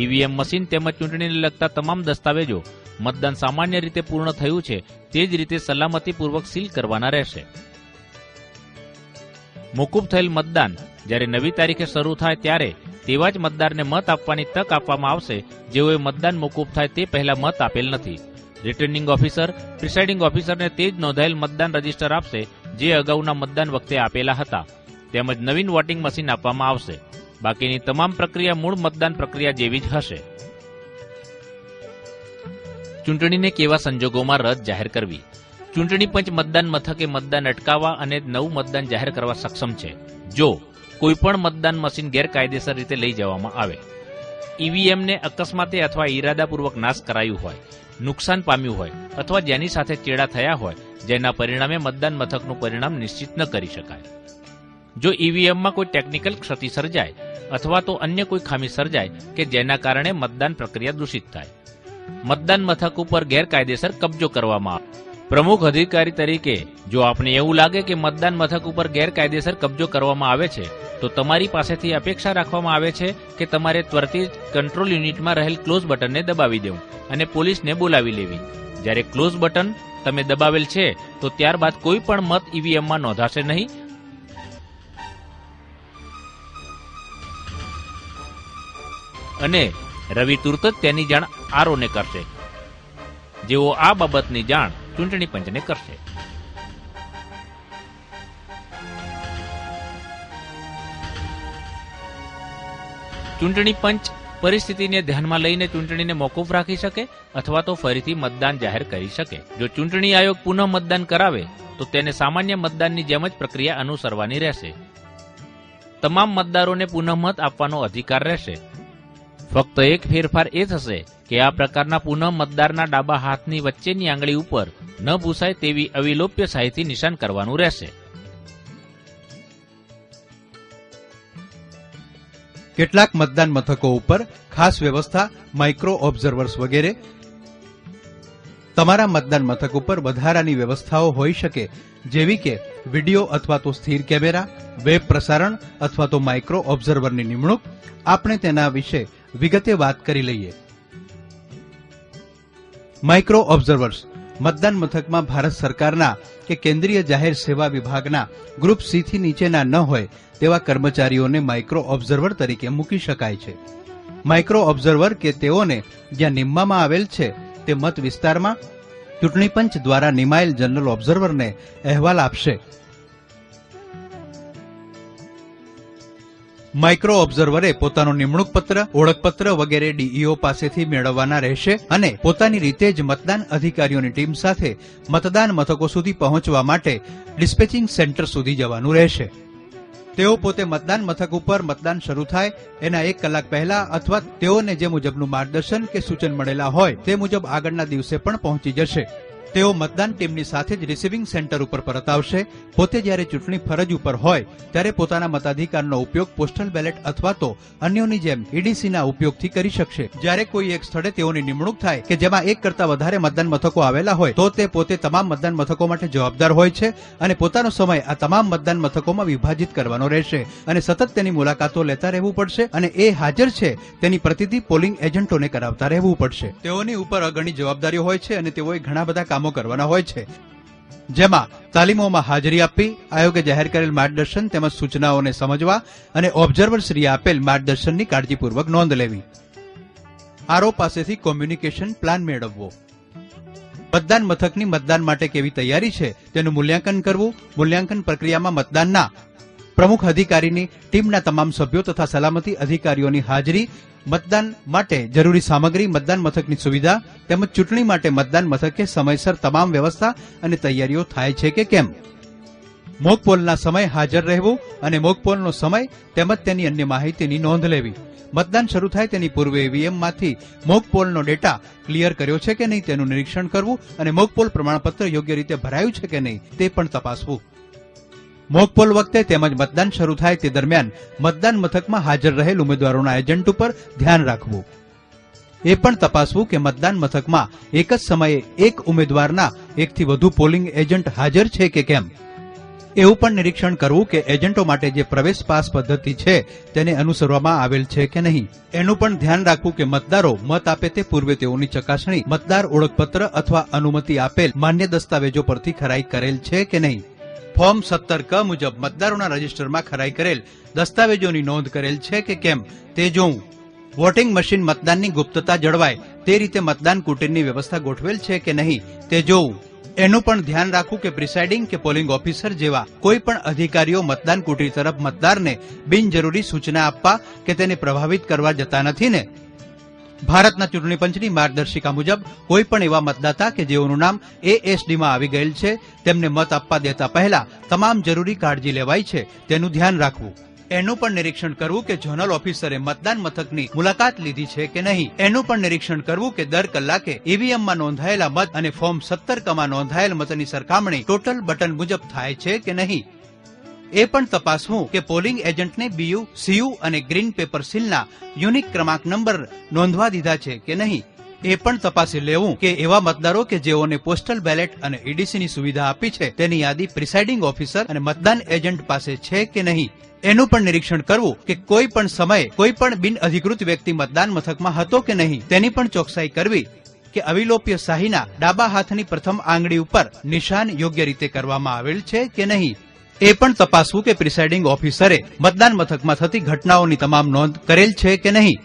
EVM મશીન તેમજ ચૂંટણીને લગતા તમામ દસ્તાવેજો મતદાન સામાન્ય રીતે પૂર્ણ થયું છે તે જ રીતે સલામતીપૂર્વક સીલ કરવાના રહેશે. મોકૂફ થયેલ મતદાન જ્યારે નવી તારીખે શરૂ થાય ત્યારે તેવા જ મતદારને મત આપવાની તક આપવામાં આવશે જેઓએ મતદાન મોકૂફ થાય તે પહેલા મત આપેલ નથી. રિટર્નિંગ ઓફિસર પ્રિસાઇડિંગ ઓફિસરને તે જ નોંધાયેલ મતદાન રજીસ્ટર આપશે જે અગાઉના મતદાન વખતે આપેલા હતા, તેમજ નવીન વોટિંગ મશીન આપવામાં આવશે. બાકીની તમામ પ્રક્રિયા મૂળ મતદાન પ્રક્રિયા જેવી જ હશે. ચૂંટણીને કેવા સંજોગોમાં રદ જાહેર કરવી? ચૂંટણી પંચ મતદાન મથકે મતદાન અટકાવવા અને નવું મતદાન જાહેર કરવા સક્ષમ છે જો કોઈપણ મતદાન મશીન ગેરકાયદેસર રીતે લઈ જવામાં આવે, ઈવીએમને અકસ્માતે અથવા ઈરાદાપૂર્વક નાશ કરાયું હોય, નુકસાન પામ્યું હોય અથવા જેની સાથે ચેડા થયા હોય જેના પરિણામે મતદાન મથકનું પરિણામ નિશ્ચિત ન કરી શકાય. જો ઈવીએમમાં કોઈ ટેકનિકલ ક્ષતિ સર્જાય અથવા તો અન્ય કોઈ ખામી સર્જાય કે જેના કારણે મતદાન પ્રક્રિયા દૂષિત થાય, મતદાન મથક ઉપર ગેરકાયદેસર કબજો કરવામાં આવે. પ્રમુખ અધિકારી તરીકે જો આપને એવું લાગે કે મતદાન મથક ઉપર ગેરકાયદેસર કબજો કરવામાં આવે છે તો તમારી પાસેથી અપેક્ષા રાખવામાં આવે છે કે તમારે ત્વરિત કંટ્રોલ યુનિટમાં રહેલ ક્લોઝ બટનને દબાવી દેવું અને પોલીસને બોલાવી લેવી. જ્યારે ક્લોઝ બટન તમે દબાવેલ છે તો ત્યારબાદ કોઈ પણ મત ઈવીએમમાં નોંધાશે નહીં અને રવિ તુરત જ તેની જાણ આરઓને કરશે, જેઓ આ બાબતની જાણ ચૂંટણી પંચને કરશે. ચૂંટણી પંચ પરિસ્થિતિને ધ્યાનમાં લઈને ચૂંટણીને મોકૂફ રાખી શકે અથવા તો ફરીથી મતદાન જાહેર કરી શકે. જો ચૂંટણી આયોગ પુનઃ મતદાન કરાવે તો તેને સામાન્ય મતદાનની જેમ જ પ્રક્રિયા અનુસરવાની રહેશે. તમામ મતદારોને પુનઃ મત આપવાનો અધિકાર રહેશે. ફક્ત એક ફેરફાર એ થશે કે આ પ્રકારના પુનઃ મતદારના ડાબા હાથની વચ્ચેની આંગળી ઉપર ન ભૂસાય તેવી અવિલોપ્ય શાહીથી નિશાન કરવાનું રહેશે. કેટલાક મતદાન મથકો ઉપર ખાસ વ્યવસ્થા, માઇક્રો ઓબ્ઝર્વર્સ વગેરે. તમારા મતદાન મથક ઉપર વધારાની વ્યવસ્થાઓ હોઈ શકે, જેવી કે વિડિયો અથવા તો સ્થિર કેમેરા, વેબ પ્રસારણ અથવા તો માઇક્રો ઓબ્ઝર્વરની નિમણૂક. આપણે તેના વિશે વિગતે વાત કરી લઈએ. માઇક્રો ઓબ્ઝર્વર્સ મતદાન મથકમાં ભારત સરકારના કે કેન્દ્રીય જાહેર સેવા વિભાગના ગ્રુપ સી થી નીચેના ન હોય તેવા કર્મચારીઓને માઇક્રો ઓબ્ઝર્વર તરીકે મૂકી શકાય છે. માઇક્રો ઓબ્ઝર્વર કે તેઓને જ્યાં નિમવામાં આવેલ છે તે મત વિસ્તારમાં ચૂંટણી પંચ દ્વારા નિમાયેલ જનરલ ઓબ્ઝર્વરને અહેવાલ આપશે. માઇક્રો ઓબ્ઝર્વરે પોતાનો નિમણૂક પત્ર, ઓળખપત્ર વગેરે ડીઈઓ પાસેથી મેળવવાના રહેશે અને પોતાની રીતે જ મતદાન અધિકારીઓની ટીમ સાથે મતદાન મથકો સુધી પહોંચવા માટે ડિસ્પેચિંગ સેન્ટર સુધી જવાનું રહેશે. તેઓ પોતે મતદાન મથક ઉપર મતદાન શરૂ થાય એના 1 કલાક પહેલા અથવા તેઓને જે મુજબનું માર્ગદર્શન કે સૂચન મળેલા હોય તે મુજબ આગળના દિવસે પણ પહોંચી જશે. તેઓ મતદાન ટીમની સાથે જ રિસીવિંગ સેન્ટર ઉપર પરત આવશે. પોતે જ્યારે ચૂંટણી ફરજ ઉપર હોય ત્યારે પોતાના મતાધિકારનો ઉપયોગ પોસ્ટલ બેલેટ અથવા તો અન્યોની જેમ ઈડીસીના ઉપયોગથી કરી શકશે. જ્યારે કોઈ એક સ્થળે તેઓની નિમણૂક થાય કે જેમાં 1 કરતા વધારે મતદાન મથકો આવેલા હોય તો તે પોતે તમામ મતદાન મથકો માટે જવાબદાર હોય છે અને પોતાનો સમય આ તમામ મતદાન મથકોમાં વિભાજિત કરવાનો રહેશે અને સતત તેની મુલાકાતો લેતા રહેવું પડશે અને એ હાજર છે તેની પ્રતિતિ પોલિંગ એજન્ટોને કરાવતા રહેવું પડશે. તેઓની ઉપર ઘણી જવાબદારીઓ હોય છે અને તેઓએ ઘણા બધા કામો કરવાના હોય છે, જેમાં તાલીમોમાં હાજરી આપવી, આયોગે જાહેર કરેલ માર્ગદર્શન તેમજ સૂચનાઓને સમજવા અને ઓબ્ઝર્વરશ્રીએ આપેલ માર્ગદર્શનની કાળજીપૂર્વક નોંધ લેવી. આરઓ પાસેથી કોમ્યુનિકેશન પ્લાન મેળવવો. મતદાન મથકની મતદાન માટે કેવી તૈયારી છે તેનું મૂલ્યાંકન કરવું. મૂલ્યાંકન પ્રક્રિયામાં મતદાનના પ્રમુખ અધિકારીની ટીમના તમામ સભ્યો તથા સલામતી અધિકારીઓની હાજરી, મતદાન માટે જરૂરી સામગ્રી, મતદાન મથકની સુવિધા તેમજ ચૂંટણી માટે મતદાન મથકે સમયસર તમામ વ્યવસ્થા અને તૈયારીઓ થાય છે કે કેમ. મોકપોલના સમય હાજર રહેવું અને મોકપોલનો સમય તેમજ તેની અન્ય માહિતીની નોંધ લેવી. મતદાન શરૂ થાય તેની પૂર્વે ઈવીએમમાંથી મોકપોલનો ડેટા ક્લિયર કર્યો છે કે નહીં તેનું નિરીક્ષણ કરવું અને મોકપોલ પ્રમાણપત્ર યોગ્ય રીતે ભરાયું છે કે નહીં તે પણ તપાસવું. મોકપોલ વખતે તેમજ મતદાન શરૂ થાય તે દરમિયાન મતદાન મથકમાં હાજર રહેલ ઉમેદવારોના એજન્ટ ઉપર ધ્યાન રાખવું. એ પણ તપાસવું કે મતદાન મથકમાં એક જ સમયે એક ઉમેદવારના 1 થી વધુ પોલિંગ એજન્ટ હાજર છે કે કેમ. એવું પણ નિરીક્ષણ કરવું કે એજન્ટો માટે જે પ્રવેશ પાસ પદ્ધતિ છે તેને અનુસરવામાં આવેલ છે કે નહીં. એનું પણ ધ્યાન રાખવું કે મતદારો મત આપે તે પૂર્વે તેઓની ચકાસણી મતદાર ઓળખપત્ર અથવા અનુમતિ આપેલ માન્ય દસ્તાવેજો પરથી ખરાઈ કરેલ છે કે નહીં. ફોર્મ 17 ક મુજબ મતદારોના રજીસ્ટરમાં ખરાઈ કરેલ દસ્તાવેજોની નોંધ કરેલ છે કે કેમ તે જોવું. વોટિંગ મશીન મતદાનની ગુપ્તતા જળવાય તે રીતે મતદાન કુટીરની વ્યવસ્થા ગોઠવેલ છે કે નહીં તે જોવું. એનું પણ ધ્યાન રાખવું કે પ્રિસાઇડિંગ કે પોલિંગ ઓફિસર જેવા કોઈ પણ અધિકારીઓ મતદાન કુટીર તરફ મતદારને બિનજરૂરી સૂચના આપવા કે તેને પ્રભાવિત કરવા જતા નથી ને. ભારતના ચૂંટણી પંચની માર્ગદર્શિકા મુજબ કોઈ પણ એવા મતદાતા કે જેઓનું નામ ASDમાં આવી ગયેલ છે તેમને મત આપવા દેતા પહેલા તમામ જરૂરી કાળજી લેવાય છે તેનું ધ્યાન રાખવું. એનું પણ નિરીક્ષણ કરવું કે ઝોનલ ઓફિસરે મતદાન મથકની મુલાકાત લીધી છે કે નહીં. એનું પણ નિરીક્ષણ કરવું કે દર કલાકે EVMમાં નોંધાયેલા મત અને ફોર્મ 17 નોંધાયેલ મતની સરખામણી ટોટલ બટન મુજબ થાય છે કે નહીં. એ પણ તપાસવું કે પોલિંગ એજન્ટને BU, CU અને ગ્રીન પેપર સીલના યુનિક ક્રમાંક નંબર નોંધવા દીધા છે કે નહીં. એ પણ તપાસી લેવું કે એવા મતદારો કે જેઓને પોસ્ટલ બેલેટ અને EDCની સુવિધા આપી છે તેની યાદી પ્રિસાઇડિંગ ઓફિસર અને મતદાન એજન્ટ પાસે છે કે નહીં. એનું પણ નિરીક્ષણ કરવું કે કોઈ પણ સમયે કોઈ પણ બિન અધિકૃત વ્યક્તિ મતદાન મથકમાં હતો કે નહીં તેની પણ ચોકસાઈ કરવી કે અવિલોપ્ય શાહીના ડાબા હાથની પ્રથમ આંગળી ઉપર નિશાન યોગ્ય રીતે કરવામાં આવેલ છે કે નહીં. એ પણ તપાસવું કે પ્રિસાઇડિંગ ઓફિસરે મતદાન મથકમાં થતી ઘટનાઓની તમામ નોંધ કરેલ છે કે નહીં.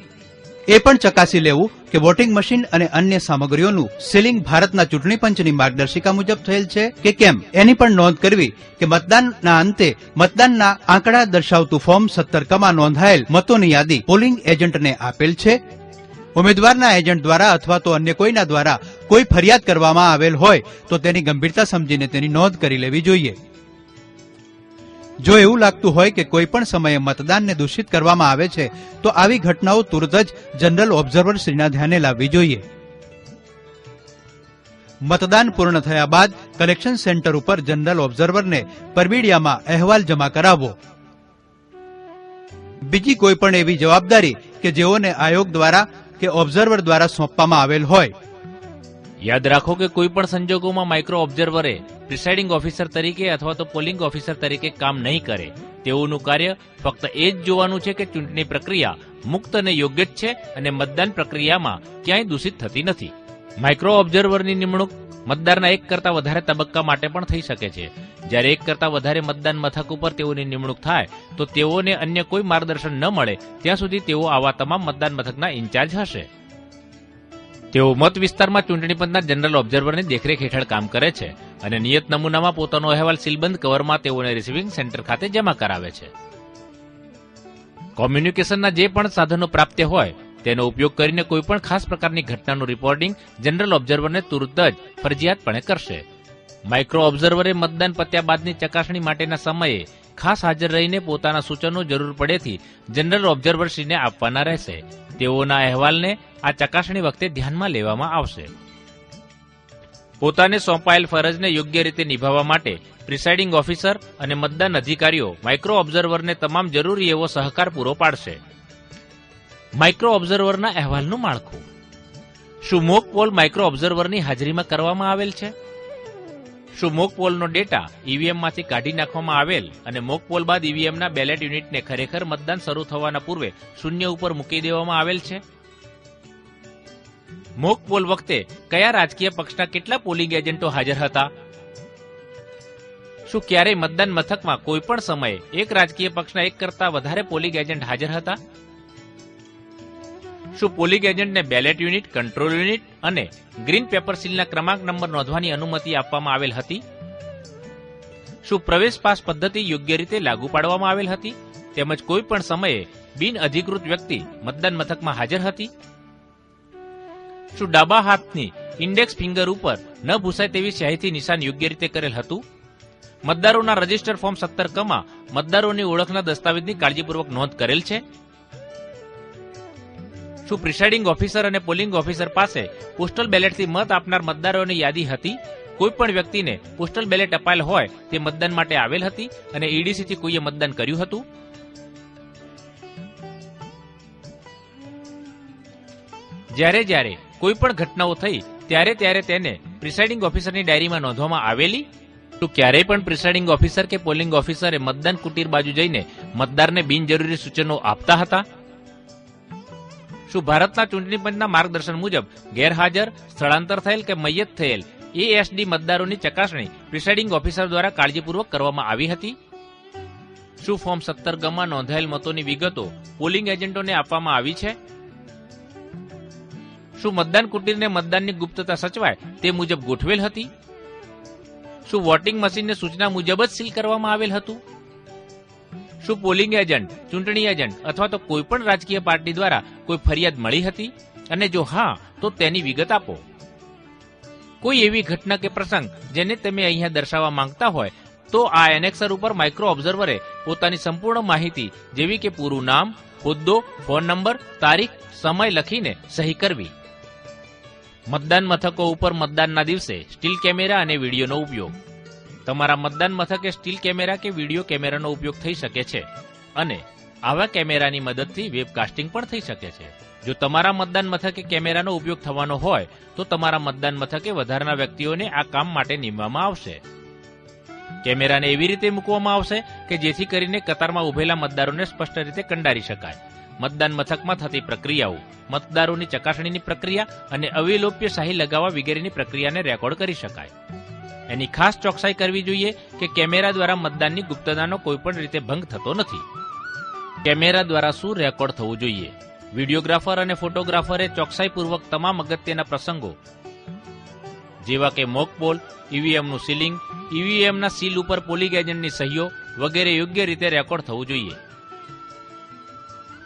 એ પણ ચકાસી લેવું કે વોટિંગ મશીન અને અન્ય સામગ્રીઓનું સીલિંગ ભારતના ચૂંટણી પંચની માર્ગદર્શિકા મુજબ થયેલ છે કે કેમ. એની પણ નોંધ કરવી કે મતદાનના અંતે મતદાનના આંકડા દર્શાવતું ફોર્મ 17 નોંધાયેલ મતોની યાદી પોલિંગ એજન્ટને આપેલ છે. ઉમેદવારના એજન્ટ દ્વારા અથવા તો અન્ય કોઈના દ્વારા કોઈ ફરિયાદ કરવામાં આવેલ હોય તો તેની ગંભીરતા સમજીને તેની નોંધ કરી લેવી જોઈએ. જો એવું લાગતું હોય કે કોઈ પણ સમયે મતદાનને દૂષિત કરવામાં આવે છે તો આવી ઘટનાઓ તુરત જ જનરલ ઓબ્ઝર્વર શ્રીના ધ્યાને લાવવી જોઈએ. મતદાન પૂર્ણ થયા બાદ કલેક્શન સેન્ટર ઉપર જનરલ ઓબ્ઝર્વરને પરબીડિયામાં અહેવાલ જમા કરાવવો. બીજી કોઈ પણ એવી જવાબદારી કે જેઓને આયોગ દ્વારા કે ઓબ્ઝર્વર દ્વારા સોંપવામાં આવેલ હોય. યાદ રાખો કે કોઈ પણ સંજોગોમાં માઇક્રો ઓબ્ઝર્વરે પ્રિસાઇડિંગ ઓફિસર તરીકે અથવા તો પોલિંગ ઓફિસર તરીકે કામ નહીં કરે. તેઓનું કાર્ય ફક્ત એ જ જોવાનું છે કે ચૂંટણી પ્રક્રિયા મુક્ત અને યોગ્ય જ છે અને મતદાન પ્રક્રિયામાં ક્યાંય દૂષિત થતી નથી. માઇક્રો ઓબ્ઝર્વરની નિમણૂક મતદારના એક કરતા વધારે તબક્કા માટે પણ થઈ શકે છે. જ્યારે એક કરતા વધારે મતદાન મથક ઉપર તેઓની નિમણૂક થાય તો તેઓને અન્ય કોઈ માર્ગદર્શન ન મળે ત્યાં સુધી તેઓ આવા તમામ મતદાન મથકના ઇન્ચાર્જ હશે. તેઓ મત વિસ્તારમાં ચૂંટણી પંચના જનરલ ઓબ્ઝર્વરની દેખરેખ હેઠળ કામ કરે છે અને નિયત નમૂનામાં પોતાનો અહેવાલ સીલબંધ કવરમાં તેઓને રિસીવિંગ સેન્ટર ખાતે જમા કરાવે છે. કોમ્યુનિકેશનના જે પણ સાધનો પ્રાપ્ય હોય તેનો ઉપયોગ કરીને કોઈપણ ખાસ પ્રકારની ઘટનાનું રિપોર્ટિંગ જનરલ ઓબ્ઝર્વરને તુરંત જ ફરજિયાતપણે કરશે. માઇક્રો ઓબ્ઝર્વરે મતદાન પત્યા બાદની ચકાસણી માટેના સમયે ખાસ હાજર રહીને પોતાના સૂચનો જરૂર પડેથી જનરલ ઓબ્ઝર્વરશ્રીને આપવાના રહેશે. તેઓના અહેવાલને આ ચકાસણી વખતે ધ્યાનમાં લેવામાં આવશે. પોતાને સોંપાયેલ ફરજને યોગ્ય રીતે નિભાવવા માટે પ્રિસાઇડિંગ ઓફિસર અને મતદાન અધિકારીઓ માઇક્રો ઓબ્ઝર્વરને તમામ જરૂરી એવો સહકાર પૂરો પાડશે. માઇક્રો ઓબ્ઝર્વરના અહેવાલનું માળખું. શું મોક પોલ માઇક્રો ઓબ્ઝર્વરની હાજરીમાં કરવામાં આવેલ છે? શું મોક પોલનો ડેટા ઈવીએમમાંથી કાઢી નાખવામાં આવેલ અને મોક પોલ બાદ ઈવીએમના બેલેટ યુનિટને ખરેખર મતદાન શરૂ થવાના પૂર્વે શૂન્ય ઉપર મૂકી દેવામાં આવેલ છે? મોક પોલ વખતે કયા રાજકીય પક્ષના કેટલા પોલિંગ એજન્ટો હાજર હતા? શું ક્યારેય મતદાન મથકમાં કોઈ પણ સમયે એક રાજકીય પક્ષના એક કરતા વધારે પોલિંગ એજન્ટ હાજર હતા? શું પોલિંગ એજન્ટને બેલેટ યુનિટ, કંટ્રોલ યુનિટ અને ગ્રીન પેપર સીલના ક્રમાંક નંબર નોંધવાની અનુમતિ આપવામાં આવેલ હતી? શું પ્રવેશ પાસ પદ્ધતિ યોગ્ય રીતે લાગુ પાડવામાં આવેલ હતી? તેમજ કોઈ પણ સમયે બિન અધિકૃત વ્યક્તિ મતદાન મથકમાં હાજર હતી? શું ડાબા હાથની ઇન્ડેક્સ ફિંગર ઉપર ન ભૂસાય તેવી સ્યાહીથી નિશાન યોગ્ય રીતે કરેલ હતું? મતદારોના રજીસ્ટર ફોર્મ 17 મતદારોની ઓળખના દસ્તાવેજની કાળજીપૂર્વક નોંધ કરેલ છે? શું પ્રિસાઇડિંગ ઓફિસર અને પોલિંગ ઓફિસર પાસે પોસ્ટલ બેલેટથી મત આપનાર મતદારોની યાદી હતી? કોઈ પણ વ્યક્તિને પોસ્ટલ બેલેટ અપાયેલ હોય તે મતદાન માટે આવેલ હતી અને EDCથી કોઈએ મતદાન કર્યું હતું? જ્યારે કોઈ પણ ઘટનાઓ થઈ ત્યારે તેને પ્રિસાઇડિંગ ઓફિસરની ડાયરીમાં નોંધવામાં આવેલી? શું ક્યારેય પણ પ્રિસાઇડિંગ ઓફિસર કે પોલિંગ ઓફિસરે મતદાન કુટીર બાજુ જઈને મતદારને બિનજરૂરી સૂચનો આપતા હતા? શું ભારતના ચૂંટણી પંચના માર્ગદર્શન મુજબ ગેરહાજર, સ્થળાંતર થયેલ કે મૈયત થયેલ ASD મતદારોની ચકાસણી પ્રિસાઇડિંગ ઓફિસર દ્વારા કાળજીપૂર્વક કરવામાં આવી હતી? શું ફોર્મ 17 નોંધાયેલ મતોની વિગતો પોલિંગ એજન્ટોને આપવામાં આવી છે? શું મતદાન કુટીરને મતદાનની ગુપ્તતા સચવાય તે મુજબ ગોઠવેલ હતી? શું વોટિંગ મશીનને સૂચના મુજબ જ સીલ કરવામાં આવેલ હતું? શું પોલિંગ એજન્ટ, ચૂંટણી એજન્ટ અથવા તો કોઈ પણ રાજકીય પાર્ટી દ્વારા કોઈ ફરિયાદ મળી હતી? અને જો હા, તો તેની વિગત આપો. કોઈ એવી ઘટના કે પ્રસંગ જેને તમે અહીંયા દર્શાવવા માંગતા હોય તો આ એનેક્સર ઉપર માઇક્રો ઓબ્ઝર્વરે પોતાની સંપૂર્ણ માહિતી જેવી કે પૂરું નામ, હોદ્દો, ફોન નંબર, તારીખ, સમય લખીને સહી કરવી. મતદાન મથકો ઉપર મતદાનના દિવસે સ્ટીલ કેમેરા અને વિડીયોનો ઉપયોગ. તમારા મતદાન મથકે સ્ટીલ કેમેરા કે વિડીયો કેમેરાનો ઉપયોગ થઈ શકે છે અને આવા કેમેરાની મદદથી વેબકાસ્ટિંગ પણ થઈ શકે છે. જો તમારા મતદાન મથકે કેમેરાનો ઉપયોગ થવાનો હોય તો તમારા મતદાન મથકે વધારાના વ્યક્તિઓને આ કામ માટે નીમવામાં આવશે. કેમેરાને એવી રીતે મૂકવામાં આવશે કે જેથી કરીને કતારમાં ઉભેલા મતદારોને સ્પષ્ટ રીતે કંડારી શકાય. મતદાન મથકમાં થતી પ્રક્રિયાઓ, મતદારોની ચકાસણીની પ્રક્રિયા અને અવિલોપ્ય શાહી લગાવવા વગેરેની પ્રક્રિયાને રેકોર્ડ કરી શકાય. એની ખાસ ચોકસાઈ કરવી જોઈએ કે કેમેરા દ્વારા મતદાનની ગુપ્તતાનો કોઈપણ રીતે ભંગ થતો નથી. કેમેરા દ્વારા શું રેકોર્ડ થવું જોઈએ? વિડીયોગ્રાફર અને ફોટોગ્રાફરે ચોકસાઈપૂર્વક તમામ અગત્યના પ્રસંગો જેવા કે મોક પોલ, ઈવીએમનું સીલિંગ, ઈવીએમના સીલ ઉપર પોલિંગ એજન્ટની સહીઓ વગેરે યોગ્ય રીતે રેકોર્ડ થવું જોઈએ.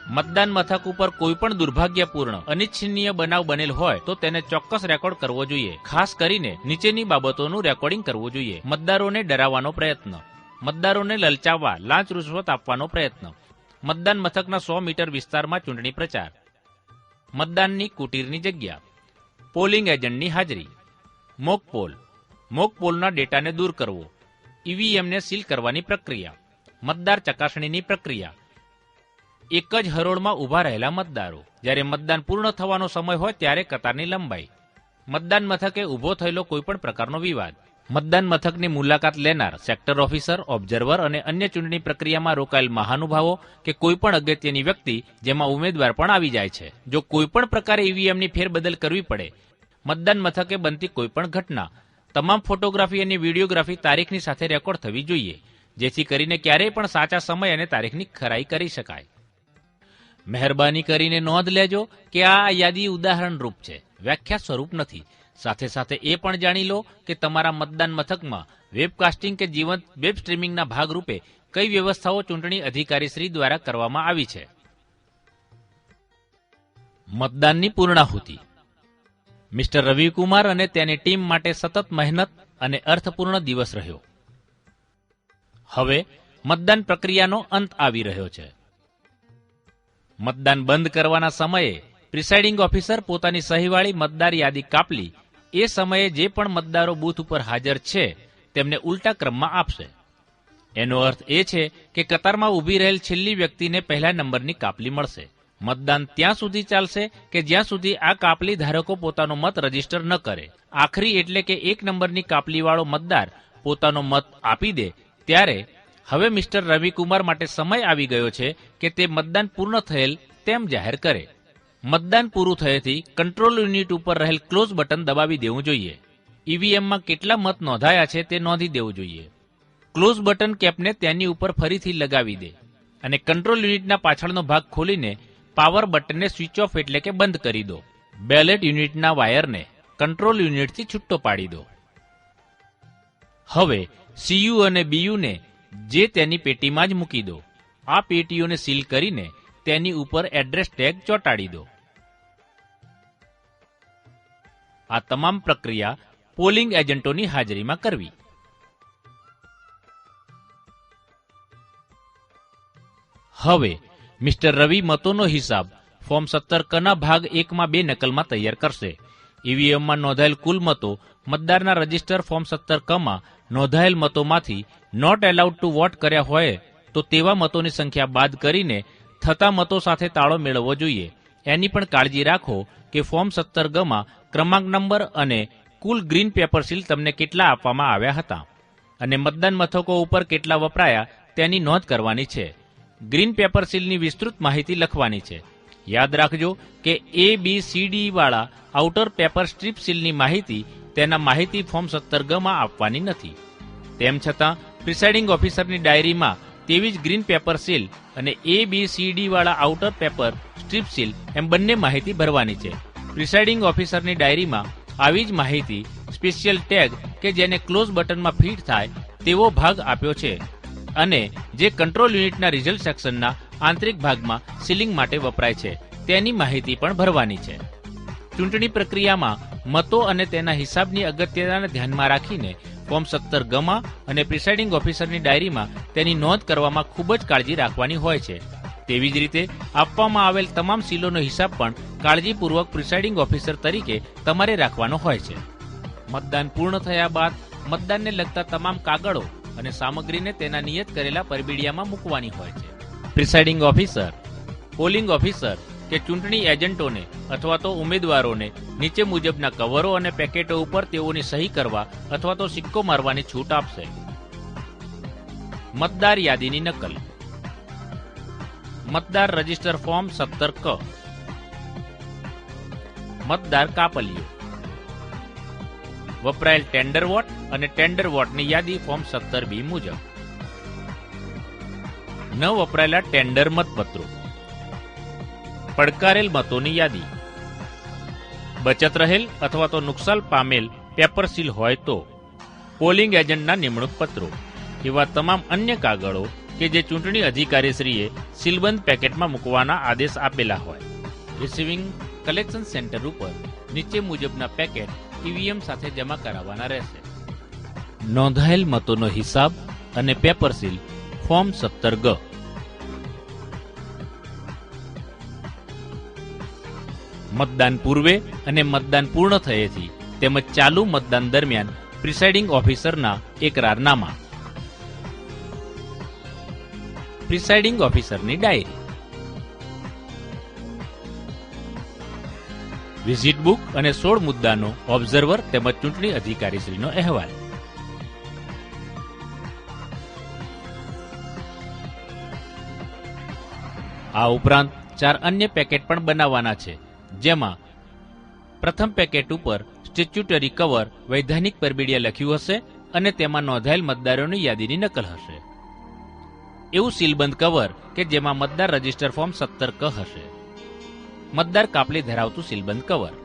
મતદાન મથક ઉપર કોઈ પણ દુર્ભાગ્યપૂર્ણ, અનિચ્છનીય બનાવ બનેલ હોય તો તેને ચોક્કસ રેકોર્ડ કરવો જોઈએ. ખાસ કરીને નીચેની બાબતોનું રેકોર્ડિંગ કરવું જોઈએ. મતદારોને ડરાવવાનો પ્રયત્ન, મતદારોને લલચાવવા, લાંચ રૂશ્વત આપવાનો પ્રયત્ન, મતદાન મથકના 100 મીટર વિસ્તારમાં ચૂંટણી પ્રચાર, મતદાનની કુટીરની જગ્યા, પોલિંગ એજન્ટની હાજરી, મોકપોલ, મોકપોલના ડેટાને દૂર કરવો, ઈવીએમને સીલ કરવાની પ્રક્રિયા, મતદાર ચકાસણીની પ્રક્રિયા, એક જ હરોળમાં ઊભા રહેલા મતદારો, જ્યારે મતદાન પૂર્ણ થવાનો સમય હોય ત્યારે કતારની લંબાઈ, મતદાન મથકે ઊભો થયેલો કોઈપણ પ્રકારનો વિવાદ, મતદાન મથકની મુલાકાત લેનાર સેક્ટર ઓફિસર, ઓબ્ઝર્વર અને અન્ય ચૂંટણી પ્રક્રિયામાં રોકાયેલ મહાનુભાવો કે કોઈપણ અગત્યની વ્યક્તિ જેમાં ઉમેદવાર પણ આવી જાય છે. જો કોઈપણ પ્રકારે ઈવીએમની ફેરબદલ કરવી પડે, મતદાન મથકે બનતી કોઈપણ ઘટના, તમામ ફોટોગ્રાફી અને વિડીયોગ્રાફી તારીખની સાથે રેકોર્ડ થવી જોઈએ, જેથી કરીને ક્યારેય પણ સાચા સમય અને તારીખની ખરાઈ કરી શકાય. મહેરબાની કરીને નોંધ લેજો કે આ યાદી ઉદાહરણરૂપ છે, વ્યાખ્યા સ્વરૂપ નથી. સાથે સાથે એ પણ જાણી લો કે તમારા મતદાન મથકમાં વેબકાસ્ટિંગ કે જીવંત વેબ સ્ટ્રીમિંગના ભાગરૂપે કઈ વ્યવસ્થાઓ ચૂંટણી અધિકારીશ્રી દ્વારા કરવામાં આવી છે. મતદાનની પૂર્ણાહુતિ. મિસ્ટર રવિકુમાર અને તેની ટીમ માટે સતત મહેનત અને અર્થપૂર્ણ દિવસ રહ્યો. હવે મતદાન પ્રક્રિયાનો અંત આવી રહ્યો છે. મતદાન બંધ કરવાના સમયે પ્રિસાઇડિંગ ઓફિસર પોતાની સહીવાળી મતદાર યાદી કાપલી એ સમયે જે પણ મતદારો બૂથ ઉપર હાજર છે તેમને ઉલટા ક્રમમાં આપશે. એનો અર્થ એ છે કે કતારમાં ઊભી રહેલ છેલ્લી વ્યક્તિને પહેલા નંબરની કાપલી મળશે. મતદાન ત્યાં સુધી ચાલશે કે જ્યાં સુધી આ કાપલી ધારકો પોતાનો મત રજીસ્ટર ન કરે. આખરી એટલે કે 1 નંબરની કાપલીવાળો મતદાર પોતાનો મત આપી દે ત્યારે હવે મિસ્ટર રવિકુમાર માટે સમય આવી ગયો છે કે તે મતદાન પૂર્ણ થયેલ તેમ જાહેર કરે. મતદાન પૂરું થયેથી કંટ્રોલ યુનિટ ઉપર રહેલ ક્લોઝ બટન દબાવી દેવું જોઈએ. ઈવીએમમાં કેટલા મત નોંધાયા છે તે નોંધી દેવું જોઈએ. ક્લોઝ બટન કેપને તેની ઉપર ફરીથી લગાવી દે અને કંટ્રોલ યુનિટના પાછળનો ભાગ ખોલીને પાવર બટનને સ્વિચ ઓફ એટલે કે બંધ કરી દો. બેલેટ યુનિટના વાયરને કંટ્રોલ યુનિટથી છૂટો પાડી દો. હવે સીયુ અને બીયુને જે તેની પેટીમાં જ મૂકી દો. આ પેટીઓને સીલ કરીને તેની ઉપર એડ્રેસ ટેગ ચોંટાડી દો. આ તમામ પ્રક્રિયા પોલિંગ એજન્ટોની હાજરીમાં કરવી. હવે મિસ્ટર રવિ મતોનો હિસાબ ફોર્મ 17 ભાગ 1માં 2 નકલમાં તૈયાર કરશે. ઈવીએમમાં નોંધાયેલ કુલ મતો મતદારના રજીસ્ટર ફોર્મ 17 નોંધાયેલ મતોમાંથી નોટ એલાઉડ ટુ વોટ કર્યા હોય તો તેવા મતોની સંખ્યા બાદ કરીને થતા મતો સાથે તાળો મેળવવો જોઈએ. એની પણ કાળજી રાખો કે ફોર્મ 17 ક્રમાંક નંબર અને કુલ ગ્રીન પેપર સીલ તમને કેટલા આપવામાં આવ્યા હતા અને મતદાન મથકો ઉપર કેટલા વપરાયા તેની નોંધ કરવાની છે. ગ્રીન પેપર સીલની વિસ્તૃત માહિતી લખવાની છે. યાદ રાખજો કે ABCD વાળા આઉટર પેપર સ્ટ્રીપ સીલની માહિતી તેના માહિતી ફોર્મ 17 આપવાની નથી. તેમ છતાં પ્રિસાઇડિંગ ઓફિસરની ડાયરીમાં તેવી જ ગ્રીન પેપર સીલ અને ABCD વાળા આઉટર પેપર સ્ટ્રીપ સીલ એમ બંને માહિતી ભરવાની છે. પ્રિસાઇડિંગ ઓફિસરની ડાયરીમાં આવી જ માહિતી સ્પેશિયલ ટેગ કે જેને ક્લોઝ બટનમાં ફિટ થાય તેવો ભાગ આપ્યો છે અને જે કંટ્રોલ યુનિટના રિઝલ્ટ સેક્શનના આંતરિક ભાગમાં સીલિંગ માટે વપરાય છે તેની માહિતી પણ ભરવાની છે. ચૂંટણી પ્રક્રિયામાં મતો અને તેના હિસાબની અગત્યતાને ધ્યાનમાં રાખીને ફોર્મ 17 ગમાં અને પ્રિસાઇડિંગ ઓફિસરની ડાયરીમાં તેની નોંધ કરવામાં ખૂબ જ કાળજી રાખવાની હોય છે. તેવી જ રીતે આપવામાં આવેલ તમામ સીલોનો હિસાબ પણ કાળજીપૂર્વક પ્રિસાઇડિંગ ઓફિસર તરીકે તમારે રાખવાનો હોય છે. મતદાન પૂર્ણ થયા બાદ મતદાનને લગતા તમામ કાગળો અને સામગ્રીને તેના નિયત કરેલા પરબીડિયામાં મૂકવાની હોય છે. પ્રિસાઇડિંગ ઓફિસર, પોલિંગ ઓફિસર કે ચૂંટણી એજન્ટોને અથવા તો ઉમેદવારોને નીચે મુજબના કવરો અને પેકેટો ઉપર તેઓની સહી કરવા અથવા તો સિક્કો મારવાની છૂટ આપશે. મતદાર યાદીની નકલ. મતદાર રજિસ્ટર ફોર્મ 17 ક. મતદાર કાપલીઓ. વપરાયેલ ટેન્ડર વોટ અને ટેન્ડર વોટની યાદી ફોર્મ 17 બી મુજબ. ન વપરાયેલા ટેન્ડર મતપત્રો. પડકારેલ મતોની યાદી. બચત રહેલ અથવા તો નુકસાન પામેલ પેપર સીલ હોય તો. પોલિંગ એજન્ટના નિમણૂક પત્રો. એવા તમામ અન્ય કાગળો કે જે ચૂંટણી અધિકારીશ્રીએ સીલબંધ પેકેટમાં મૂકવાના આદેશ આપેલા હોય. રિસીવિંગ કલેક્શન સેન્ટર ઉપર નીચે મુજબના પેકેટ ઈવીએમ સાથે જમા કરાવવાના રહેશે. નોંધાયેલ મતોનો હિસાબ અને પેપર સીલ ફોર્મ 17 ગ. મતદાન પૂર્વે અને મતદાન પૂર્ણ થયેથી તેમજ ચાલુ મતદાન દરમિયાન પ્રિસાઇડિંગ ઓફિસરના એકરારનામા. પ્રિસાઇડિંગ ઓફિસરની ડાયરી. વિઝિટ બુક અને 16 મુદ્દાનો ઓબ્ઝર્વર તેમજ ચૂંટણી અધિકારીશ્રીનો અહેવાલ. આ ઉપરાંત 4 અન્ય પેકેટ પણ બનાવવાના છે, જેમાં પ્રથમ પેકેટ ઉપર સ્ટેચ્યુટરી કવર વૈધાનિક પરબીડિયા લખ્યું હશે અને તેમાં નોંધાયેલ મતદારોની યાદીની નકલ હશે. એવું સીલબંધ કવર કે જેમાં મતદાર રજિસ્ટર ફોર્મ 17 ક હશે. મતદાર કાપલી ધરાવતું સીલબંધ કવર.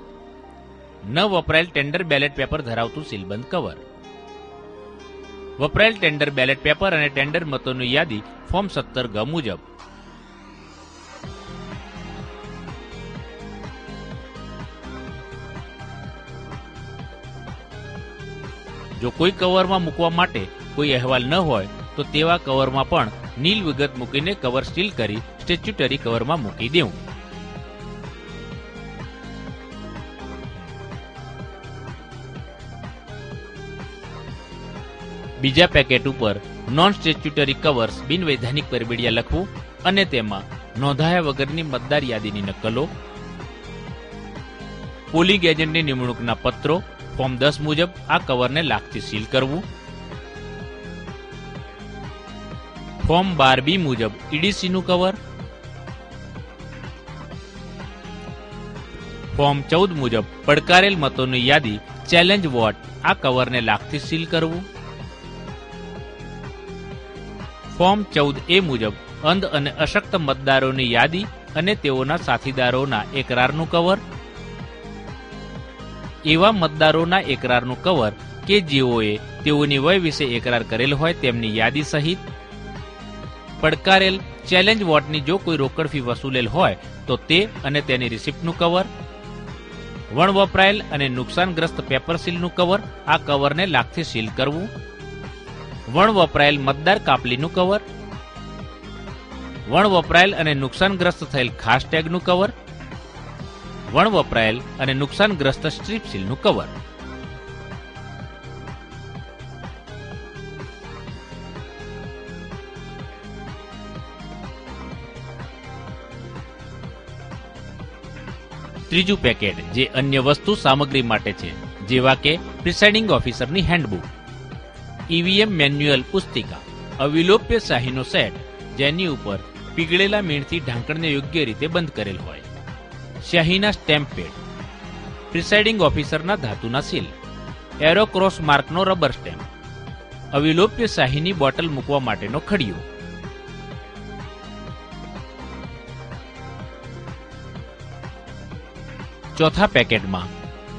ન વપરાયેલ ટેન્ડર બેલેટ પેપર ધરાવતું સીલબંધ કવર. વપરાયેલ ટેન્ડર બેલેટ પેપર અને ટેન્ડર મતોની યાદી ફોર્મ 17 ગ મુજબ. જો કોઈ કવરમાં મૂકવા માટે કોઈ અહેવાલ ન હોય તો તેવા કવરમાં પણ નીલ વિગત મૂકીને કવર સીલ કરી સ્ટેચ્યુટરી કવરમાં મૂકી દેવું. બીજા પેકેટ ઉપર નોન સ્ટેચ્યુટરી કવર્સ બિનવૈધાનિક પરબીડિયા લખવું અને તેમાં નોંધાયા વગરની મતદાર યાદીની નકલો. પોલિંગ એજન્ટની નિમણૂકના પત્રો ફોર્મ 10 મુજબ આ કવરને લાખથી સીલ કરવું. ફોર્મ 12 બી મુજબ ઈડીસીનું કવર. ફોર્મ 14 મુજબ પડકારેલ મતોની યાદી ચેલેન્જ વોટ આ કવરને લાખથી સીલ કરવું. ફોર્મ 14 એ મુજબ અંધ અને અશક્ત મતદારોની યાદી અને તેઓના સાથીદારોના એકરારનું કવર. એવા મતદારોના એકરારનું કવર કે જેઓએ તેઓની વય વિશે એકરાર કરેલ હોય તેમની યાદી સહિત. પડકારેલ ચેલેન્જ વોટની જો કોઈ રોકડ ફી વસૂલેલ હોય તો તે અને તેની રિસિપ્ટનું કવર. વણ વપરાયેલ અને નુકસાનગ્રસ્ત પેપર સીલનું કવર આ કવરને લાખથી સીલ કરવું. વણ વપરાયેલ મતદાર કાપલીનું કવર. વણ વપરાયેલ અને નુકસાનગ્રસ્ત થયેલ ખાસ ટેગનું કવર. વણ વપરાયેલ અને નુકસાનગ્રસ્ત સ્ટ્રીપ સીલનું કવર. ત્રીજું પેકેટ જે અન્ય વસ્તુ સામગ્રી માટે છે, જેવા કે પ્રિસાઇડિંગ ઓફિસરની હેન્ડબુક, ઈવીએમ મેન્યુઅલ પુસ્તિકા, અવિલોપ્ય શાહીનો સેટ જેની ઉપર પીગળેલા મીણથી ઢાંકણને યોગ્ય રીતે બંધ કરેલ હોય, શાહીના સ્ટેમ્પ પેડ, પ્રિસાઇડિંગ ઓફિસરના ધાતુના સીલ, એરો ક્રોસ માર્કનો રબર સ્ટેમ્પ, અવિલોપ્ય શાહીની બોટલ મૂકવા માટેનો ખડિયો. ચોથા પેકેટમાં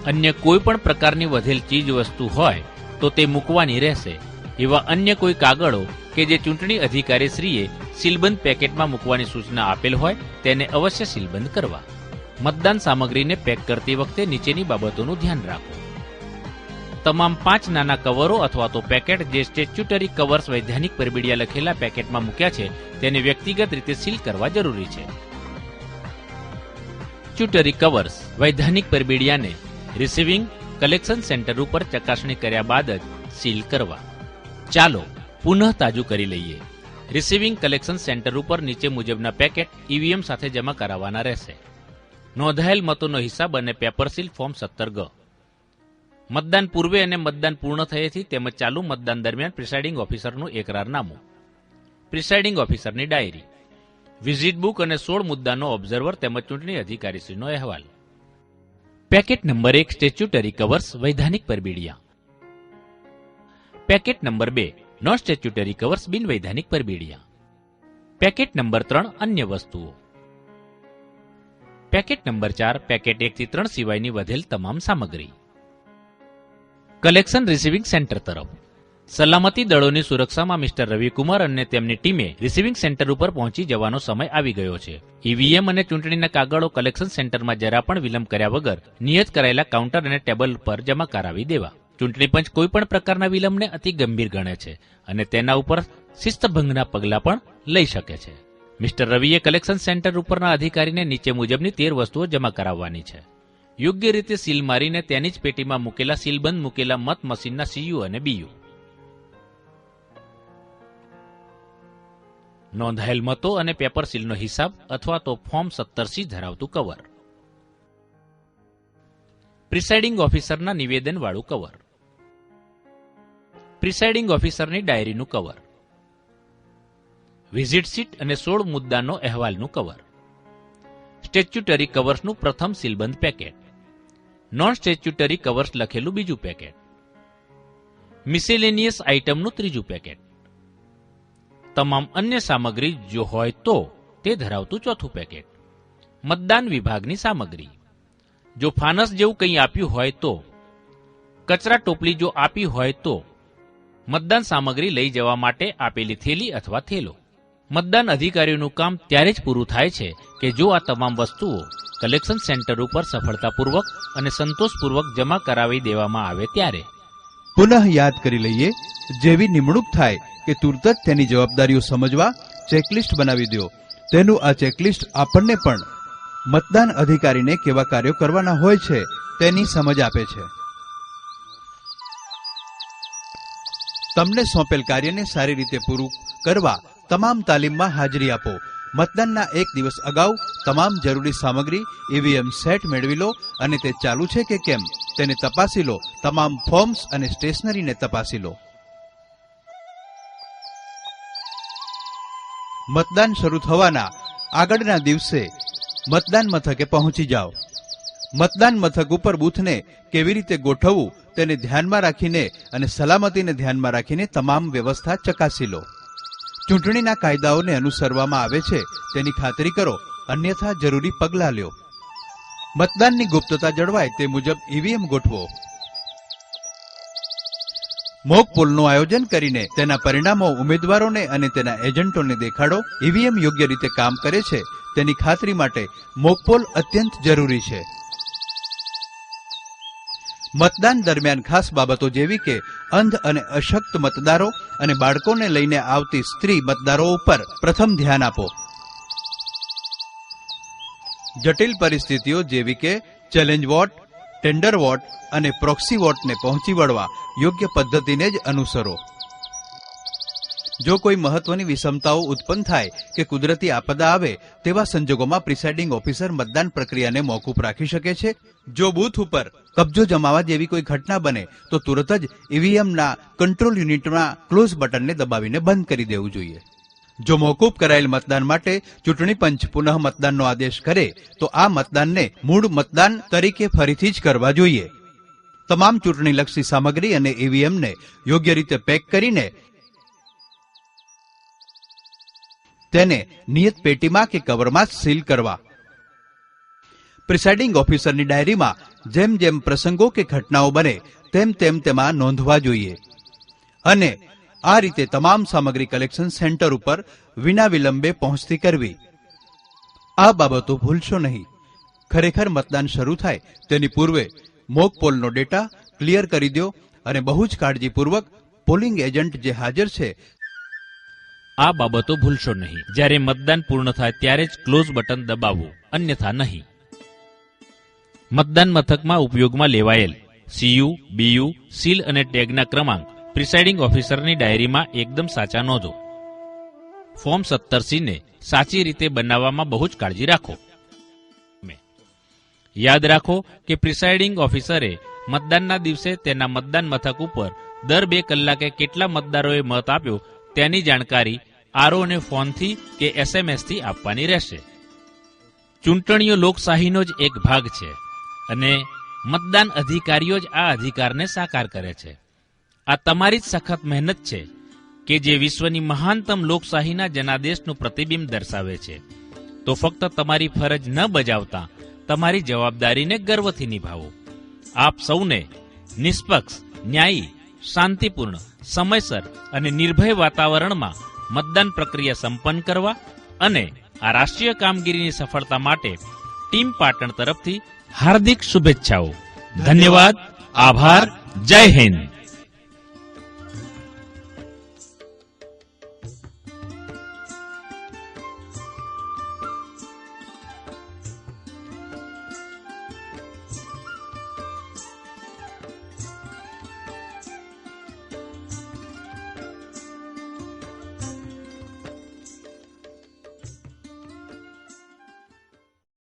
અન્ય કોઈ પણ પ્રકારની વધેલ ચીજ વસ્તુ હોય તો તે મૂકવાની રહેશે. એવા અન્ય કોઈ કાગળો કે જે ચૂંટણી અધિકારીશ્રીએ સીલબંધ પેકેટમાં મૂકવાની સૂચના આપેલ હોય તેને અવશ્ય સીલબંધ કરવા. મતદાન સામગ્રીને પેક કરતી વખતે નીચેની બાબતોનું ધ્યાન રાખો. તમામ 5 નાના કવરો અથવા તો પેકેટ જે સ્ટેચ્યુટરી કવર્સ વૈધાનિક પરબીડિયા લખેલા પેકેટમાં મૂક્યા છે તેને વ્યક્તિગત રીતે સીલ કરવા જરૂરી છે. સ્ટેચ્યુટરી કવર્સ વૈધાનિક પરબીડિયાને રિસીવિંગ કલેક્શન સેન્ટર ઉપર ચકાસણી કર્યા બાદ જ સીલ કરવા. ચાલો પુનઃ તાજું કરી લઈએ. રિસીવિંગ કલેક્શન સેન્ટર ઉપર નીચે મુજબના પેકેટ ઈવીએમ સાથે જમા કરાવવાના રહેશે. નોંધાયેલ મતોનો હિસાબ અને પેપર સીલ ફોર્મ 17G. મતદાન પૂર્વે અને મતદાન પૂર્ણ થયેથી તેમજ ચાલુ મતદાન દરમિયાન પ્રિસાઇડિંગ ઓફિસરનું એકરારનામું, પ્રિસાઇડિંગ ઓફિસરની ડાયરી, વિઝિટ બુક અને 16 મુદ્દાનો ઓબ્ઝર્વર તેમજ ચૂંટણી અધિકારીશ્રીનો અહેવાલ. પેકેટ નંબર 1 સ્ટેચ્યુટરી કવર્સ વૈધાનિક પરબીડિયા. Packet number 2 non statutory covers બિનવૈધાનિક પરબીડિયા. પેકેટ નંબર 3 અન્ય વસ્તુઓ. પેકેટ નંબર 4 પેકેટ 1 થી 3 સિવાયની વધેલ તમામ સામગ્રી. કલેક્શન રિસીવિંગ સેન્ટર તરફ. સલામતી દળોની સુરક્ષામાં મિસ્ટર રવિકુમાર અને તેમની ટીમે રિસીવિંગ સેન્ટર ઉપર પહોંચી જવાનો સમય આવી ગયો છે. ઈવીએમ અને ચૂંટણીના કાગળો કલેક્શન સેન્ટરમાં જરા પણ વિલંબ કર્યા વગર નિયત કરાયેલા કાઉન્ટર અને ટેબલ પર જમા કરાવી દેવા. ચૂંટણી પંચ કોઈ પણ પ્રકારના વિલંબને અતિ ગંભીર ગણે છે અને તેના ઉપર શિસ્તભંગના પગલાં પણ લઈ શકે છે. મિસ્ટર રવિએ કલેક્શન સેન્ટર ઉપરના અધિકારીને નીચે મુજબની 13 વસ્તુઓ જમા કરાવવાની છે. યોગ્ય રીતે સીલ મારીને તેની જ પેટીમાં મૂકેલા સીલબંધ મૂકેલા મત મશીનના સીયુ અને બીયુ. નોંધાયેલ મતો અને પેપર સીલનો હિસાબ અથવા તો ફોર્મ 17C ધરાવતું કવર. પ્રિસાઇડિંગ ઓફિસરના નિવેદનવાળું કવર. પ્રિસાઇડિંગ ઓફિસરની ડાયરીનું કવર. વિઝિટ શીટ અને 16 મુદ્દાનો અહેવાલનું કવર. સ્ટેચ્યુટરી કવર્સનું પ્રથમ સીલબંધ પેકેટ. નોન સ્ટેચ્યુટરી કવર્સ લખેલું બીજું પેકેટ. મિસેલેનિયસ આઇટમનું ત્રીજું પેકેટ. તમામ અન્ય સામગ્રી જો હોય તો તે ધરાવતું ચોથું પેકેટ. મતદાન વિભાગની સામગ્રી. જો ફાનસ જેવું કંઈ આપ્યું હોય તો, કચરા ટોપલી જો આપી હોય તો, મતદાન સામગ્રી લઈ જવા માટે આપેલી થેલી અથવા થેલો. મતદાન અધિકારીઓનું કામ ત્યારે જ પૂરું થાય છે કે જો આ તમામ વસ્તુઓ કલેક્શન સેન્ટર ઉપર સફળતાપૂર્વક અને સંતોષપૂર્વક જમા કરાવી દેવામાં આવે ત્યારે. પુનઃ યાદ કરી લઈએ, જેવી નિમણૂક થાય કે તુરત જ તેની જવાબદારીઓ સમજવા ચેકલિસ્ટ બનાવી દો. તેનું આ ચેકલિસ્ટ આપણને પણ મતદાન અધિકારીને કેવા કાર્યો કરવાના હોય છે તેની સમજ આપે છે. તમને સોંપેલ કાર્યને સારી રીતે પૂરું કરવા તમામ તાલીમમાં હાજરી આપો. મતદાનના 1 દિવસ અગાઉ તમામ જરૂરી સામગ્રી ઈવીએમ સેટ મેળવી લો અને તે ચાલુ છે કે કેમ તેને તપાસી લો. તમામ ફોર્મ્સ અને સ્ટેશનરીને તપાસી લો. મતદાન શરૂ થવાના આગળના દિવસે મતદાન મથકે પહોંચી જાઓ. મતદાન મથક ઉપર બૂથને કેવી રીતે ગોઠવવું તેને ધ્યાનમાં રાખીને અને સલામતીને ધ્યાનમાં રાખીને તમામ વ્યવસ્થા ચકાસી લો. ચૂંટણીના કાયદાઓને અનુસરવામાં આવે છે તેની ખાતરી કરો, અન્યથા જરૂરી પગલાં લ્યો. મતદાનની ગુપ્તતા જળવાય તે મુજબ ઈવીએમ ગોઠવો. મોક પોલનું આયોજન કરીને તેના પરિણામો ઉમેદવારોને અને તેના એજન્ટોને દેખાડો. ઈવીએમ યોગ્ય રીતે કામ કરે છે તેની ખાતરી માટે મોક પોલ અત્યંત જરૂરી છે. મતદાન દરમિયાન ખાસ બાબતો જેવી કે અંધ અને અશક્ત મતદારો અને બાળકોને લઈને આવતી સ્ત્રી મતદારો ઉપર પ્રથમ ધ્યાન આપો. જટિલ પરિસ્થિતિઓ જેવી કે ચેલેન્જ વોટ, ટેન્ડર વોટ અને પ્રોક્સી વોટને પહોંચી વળવા યોગ્ય પદ્ધતિને જ અનુસરો. જો કોઈ મહત્વની વિષમતાઓ ઉત્પન્ન થાય કે કુદરતી આપદા આવે તેવા સંજોગોમાં પ્રિસાઇડિંગ ઓફિસર મતદાન પ્રક્રિયાને મોકૂફ રાખી શકે છે. જો બૂથ ઉપર કબજો જમાવા જેવી કોઈ ઘટના બને તો તુરત જ ઈવીએમના કંટ્રોલ યુનિટમાં ક્લોઝ બટનને દબાવીને બંધ કરી દેવું જોઈએ. જો મોકૂફ કરાયેલ મતદાન માટે ચૂંટણી પંચ પુનઃ મતદાનનો આદેશ કરે તો આ મતદાનને મૂળ મતદાન તરીકે ફરીથી જ કરવા જોઈએ. તમામ ચૂંટણીલક્ષી સામગ્રી અને ઈવીએમને યોગ્ય રીતે પેક કરીને તેને નિયત પેટીમાં કે કવરમાં સીલ કરવા. પ્રિસાઇડિંગ ઓફિસરની ડાયરીમાં જેમ જેમ પ્રસંગો કે ઘટનાઓ બને તેમ તેમ તેમાં નોંધવા જોઈએ અને આ રીતે તમામ સામગ્રી કલેક્શન સેન્ટર ઉપર વિના વિલંબે પહોંચતી કરવી. આ બાબતો ભૂલશો નહીં. ખરેખર મતદાન શરૂ થાય તેની પૂર્વે મોક પોલનો ડેટા ક્લિયર કરી દો અને બહુ જ કાળજીપૂર્વક પોલિંગ એજન્ટ જે હાજર છે આ બાબતો ભૂલશો નહીં. જ્યારે મતદાન પૂર્ણ થાય ત્યારે જ ક્લોઝ બટન દબાવવું, અન્યથા નહીં. મતદાન મથકમાં ઉપયોગમાં લેવાયેલ સીયુ, બીયુ, સીલ અને ટેગના ક્રમાંક પ્રિસાઇડિંગ ઓફિસરની ડાયરીમાં એકદમ સાચા નોંધો. ફોર્મ 17C ને સાચી રીતે બનાવવામાં બહુ જ કાળજી રાખો. યાદ રાખો કે પ્રિસાઇડિંગ ઓફિસરે મતદાનના દિવસે તેના મતદાન મથક ઉપર દર 2 કલાકે કેટલા મતદારોએ મત આપ્યો તેની જાણકારી આરઓને ફોનથી કે એસએમએસથી આપવાની રહેશે. ચૂંટણીઓ લોકશાહીનો જ એક ભાગ છે અને મતદાન અધિકારીઓ જ આ અધિકારને સાકાર કરે છે. આ તમારી જ સખત મહેનત છે કે જે વિશ્વની મહાનતમ લોકશાહીના જનાદેશનું પ્રતિબિંબ દર્શાવે છે. તો ફક્ત તમારી ફરજ ન બજાવતા તમારી જવાબદારીને ગર્વથી નિભાવો. આપ સૌને નિષ્પક્ષ, ન્યાયી, શાંતિપૂર્ણ, સમયસર અને નિર્ભય વાતાવરણમાં મતદાન પ્રક્રિયા સંપન્ન કરવા અને આ રાષ્ટ્રીય કામગીરીની સફળતા માટે ટીમ પાટણ તરફથી હાર્દિક શુભેચ્છાઓ. ધન્યવાદ. આભાર. જય હિન્દ.